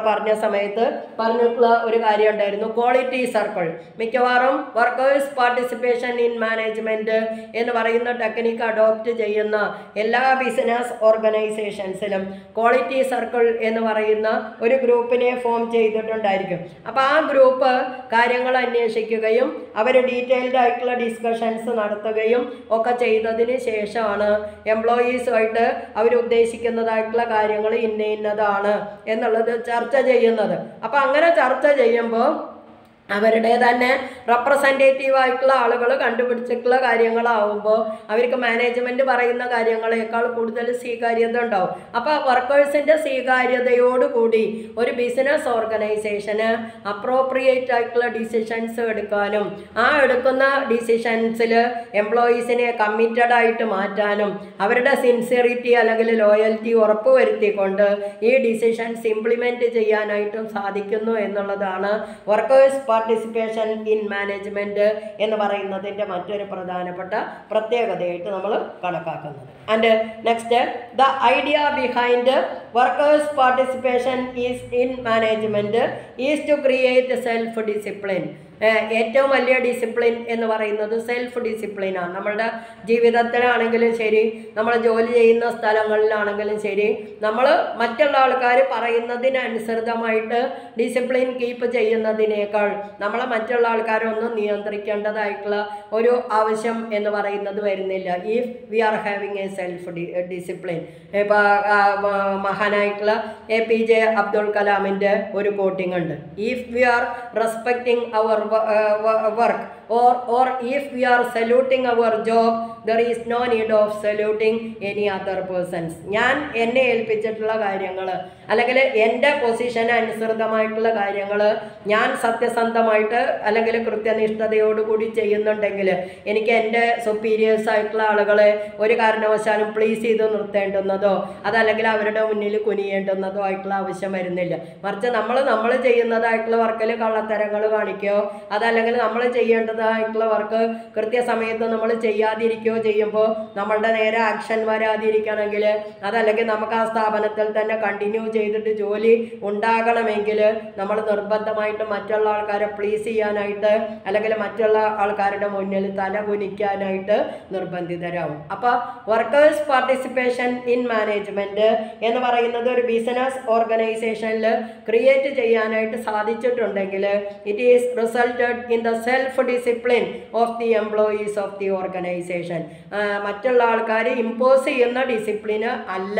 പറഞ്ഞ സമയത്ത് പറഞ്ഞിട്ടുള്ള ഒരു കാര്യം ഉണ്ടായിരുന്നു, ക്വാളിറ്റി സർക്കിൾ. മിക്കവാറും വർക്കേഴ്സ് പാർട്ടിസിപ്പേഷൻ ഇൻ മാനേജ്മെൻറ്റ് എന്ന് പറയുന്ന ടെക്നിക്ക് അഡോപ്റ്റ് ചെയ്യുന്ന എല്ലാ ബിസിനസ് ഓർഗനൈസേഷൻസിലും ക്വാളിറ്റി സർക്കിൾ എന്ന് പറയുന്ന ഒരു ഗ്രൂപ്പിനെ ഫോം ചെയ്തിട്ടുണ്ടായിരിക്കും. അപ്പോൾ ആ ഗ്രൂപ്പ് കാര്യങ്ങൾ അന്വേഷിക്കുകയും അവർ ഡീറ്റെയിൽഡ് ആയിട്ടുള്ള ഡിസ്കഷൻസ് നടത്തുകയും ഒക്കെ ചെയ്ത് ചെയ്തതിന് ശേഷമാണ് എംപ്ലോയീസുമായിട്ട് അവരുദ്ദേശിക്കുന്നതായിട്ടുള്ള കാര്യങ്ങൾ ഇന്നതാണ് എന്നുള്ളത് ചർച്ച ചെയ്യുന്നത്. അപ്പം അങ്ങനെ ചർച്ച ചെയ്യുമ്പോൾ അവരുടെ തന്നെ റെപ്രസെൻറ്റേറ്റീവ് ആയിട്ടുള്ള ആളുകൾ കണ്ടുപിടിച്ചിട്ടുള്ള കാര്യങ്ങളാവുമ്പോൾ അവർക്ക് മാനേജ്മെൻറ്റ് പറയുന്ന കാര്യങ്ങളേക്കാൾ കൂടുതൽ സ്വീകാര്യത ഉണ്ടാവും. അപ്പോൾ വർക്കേഴ്സിൻ്റെ സ്വീകാര്യതയോടുകൂടി ഒരു ബിസിനസ് ഓർഗനൈസേഷന് അപ്രോപ്രിയേറ്റ് ആയിട്ടുള്ള ഡിസിഷൻസ് എടുക്കാനും ആ എടുക്കുന്ന ഡിസിഷൻസിൽ എംപ്ലോയീസിനെ കമ്മിറ്റഡ് ആയിട്ട് മാറ്റാനും അവരുടെ സിൻസിയറിറ്റി അല്ലെങ്കിൽ ലോയൽറ്റി ഉറപ്പുവരുത്തിക്കൊണ്ട് ഈ ഡിസിഷൻസ് ഇംപ്ലിമെൻറ്റ് ചെയ്യാനായിട്ടും സാധിക്കുന്നു എന്നുള്ളതാണ് വർക്കേഴ്സ് പാർട്ടിസിപ്പേഷൻ ഇൻ മാനേജ്മെൻറ്റ് എന്ന് പറയുന്നതിൻ്റെ മറ്റൊരു പ്രധാനപ്പെട്ട പ്രത്യേകതയായിട്ട് നമ്മൾ കണക്കാക്കുന്നത്. And next, the idea behind workers participation is in management is to create self discipline. ഏറ്റവും വലിയ ഡിസിപ്ലിൻ എന്ന് പറയുന്നത് സെൽഫ് ഡിസിപ്ലിനാണ്. നമ്മളുടെ ജീവിതത്തിലാണെങ്കിലും ശരി, നമ്മൾ ജോലി ചെയ്യുന്ന സ്ഥലങ്ങളിലാണെങ്കിലും ശരി, നമ്മൾ മറ്റുള്ള ആൾക്കാർ പറയുന്നതിനനുസൃതമായിട്ട് ഡിസിപ്ലിൻ കീപ്പ് ചെയ്യുന്നതിനേക്കാൾ നമ്മളെ മറ്റുള്ള ആൾക്കാരൊന്നും നിയന്ത്രിക്കേണ്ടതായിട്ടുള്ള ഒരു ആവശ്യം എന്ന് പറയുന്നത് വരുന്നില്ല. If we are having a self discipline. ഇപ്പോൾ മഹാനായിട്ടുള്ള APJ അബ്ദുൽ കലാമിൻ്റെ ഒരു കോട്ടിംഗ് ഉണ്ട്. If we are respecting our work or if we are saluting our job, there is no need of saluting any other persons. ഞാൻ എന്നെ ഏൽപ്പിച്ചിട്ടുള്ള കാര്യങ്ങൾ അല്ലെങ്കിൽ എൻ്റെ പൊസിഷന് അനുസൃതമായിട്ടുള്ള കാര്യങ്ങൾ ഞാൻ സത്യസന്ധമായിട്ട് അല്ലെങ്കിൽ കൃത്യനിഷ്ഠതയോടുകൂടി ചെയ്യുന്നുണ്ടെങ്കിൽ എനിക്ക് എൻ്റെ സുപ്പീരിയേഴ്സ് ആയിട്ടുള്ള ആളുകളെ ഒരു കാരണവശാലും പ്ലീസ് ചെയ്ത് നിർത്തേണ്ടുന്നതോ അതല്ലെങ്കിൽ അവരുടെ മുന്നിൽ കുനിയേണ്ടുന്നതോ ആയിട്ടുള്ള ആവശ്യം വരുന്നില്ല. മറിച്ച് നമ്മൾ ചെയ്യുന്നതായിട്ടുള്ള വർക്കിൽ കള്ളത്തരങ്ങൾ കാണിക്കുകയോ അതല്ലെങ്കിൽ നമ്മൾ ചെയ്യേണ്ടതായിട്ടുള്ള വർക്ക് കൃത്യസമയത്ത് നമ്മൾ ചെയ്യാതിരിക്കുകയോ ചെയ്യുമ്പോൾ നമ്മളുടെ നേരെ ആക്ഷൻ വരാതിരിക്കണമെങ്കിൽ അതല്ലെങ്കിൽ നമുക്ക് ആ സ്ഥാപനത്തിൽ തന്നെ കണ്ടിന്യൂ ചെയ്തിട്ട് ജോലി ഉണ്ടാകണമെങ്കിൽ നമ്മൾ നിർബന്ധമായിട്ട് മറ്റുള്ള ആൾക്കാരെ പ്ലീസ് ചെയ്യാനായിട്ട് അല്ലെങ്കിൽ മറ്റുള്ള ആൾക്കാരുടെ മുന്നിൽ തല കുനിക്കാനായിട്ട് നിർബന്ധിതരാകും. അപ്പോൾ വർക്കേഴ്സ് പാർട്ടിസിപ്പേഷൻ ഇൻ മാനേജ്മെൻറ്റ് എന്ന് പറയുന്നത് ഒരു ബിസിനസ് ഓർഗനൈസേഷനിൽ ക്രിയേറ്റ് ചെയ്യാനായിട്ട് സാധിച്ചിട്ടുണ്ടെങ്കിൽ it is resulted in the self discipline of the employees of the organisation. മറ്റുള്ള ആൾക്കാർ ഇമ്പോസ് ചെയ്യുന്ന ഡിസിപ്ലിന് അല്ല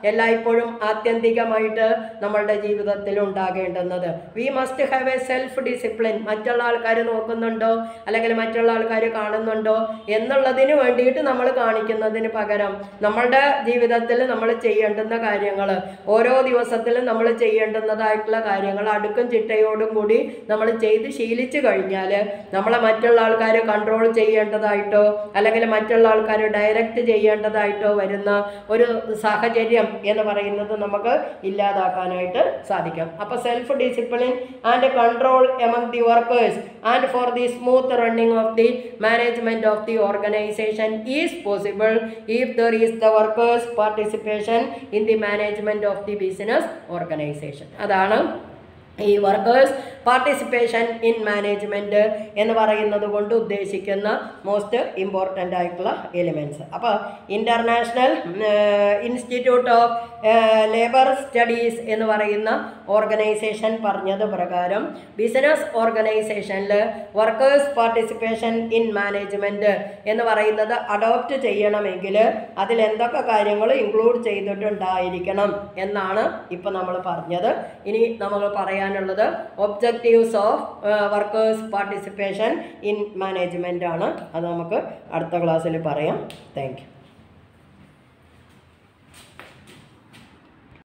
എല്ലായ്പ്പോഴും ആത്യന്തികമായിട്ട് നമ്മളുടെ ജീവിതത്തിൽ ഉണ്ടാകേണ്ടുന്നത്. We must have a self discipline. മറ്റുള്ള ആൾക്കാർ നോക്കുന്നുണ്ടോ അല്ലെങ്കിൽ മറ്റുള്ള ആൾക്കാർ കാണുന്നുണ്ടോ എന്നുള്ളതിന് വേണ്ടിയിട്ട് നമ്മൾ കാണിക്കുന്നതിന് പകരം നമ്മളുടെ ജീവിതത്തിൽ നമ്മൾ ചെയ്യേണ്ടുന്ന കാര്യങ്ങൾ ഓരോ ദിവസത്തിലും നമ്മൾ ചെയ്യേണ്ടുന്നതായിട്ടുള്ള കാര്യങ്ങൾ അടുക്കും ചിട്ടയോടും കൂടി നമ്മൾ ചെയ്ത് ശീലിച്ചു കഴിഞ്ഞാൽ നമ്മളെ മറ്റുള്ള ആൾക്കാർ കൺട്രോൾ ചെയ്യേണ്ടതായിട്ടോ അല്ലെങ്കിൽ മറ്റുള്ള ആൾക്കാർ ഡയറക്റ്റ് ചെയ്യേണ്ടതായിട്ടോ വരുന്ന ഒരു സാഹചര്യം എന്ന് പറയുന്നത് നമുക്ക് ഇല്ലാതാക്കാനായിട്ട് സാധിക്കും. അപ്പോൾ self discipline and control among the workers and for the smooth running of the management of the organisation is possible if there is the workers participation in the management of the business organisation. അതാണ് ഈ workers participation in management എന്ന് പറയുന്നത് കൊണ്ട് ഉദ്ദേശിക്കുന്ന most important ആയിട്ടുള്ള elements. അപ്പോൾ international institute of labour studies എന്ന് പറയുന്ന ഓർഗനൈസേഷൻ പറഞ്ഞത് പ്രകാരം ബിസിനസ് ഓർഗനൈസേഷനിൽ വർക്കേഴ്സ് പാർട്ടിസിപ്പേഷൻ ഇൻ മാനേജ്മെൻറ്റ് എന്ന് പറയുന്നത് അഡോപ്റ്റ് ചെയ്യണമെങ്കിൽ അതിലെന്തൊക്കെ കാര്യങ്ങൾ ഇൻക്ലൂഡ് ചെയ്തിട്ടുണ്ടായിരിക്കണം എന്നാണ് ഇപ്പോൾ നമ്മൾ പറഞ്ഞത്. ഇനി നമ്മൾ പറയാനുള്ളത് objectives of workers participation in management ആണ്. അത് നമുക്ക് അടുത്ത ക്ലാസ്സിൽ പറയാം. Thank you.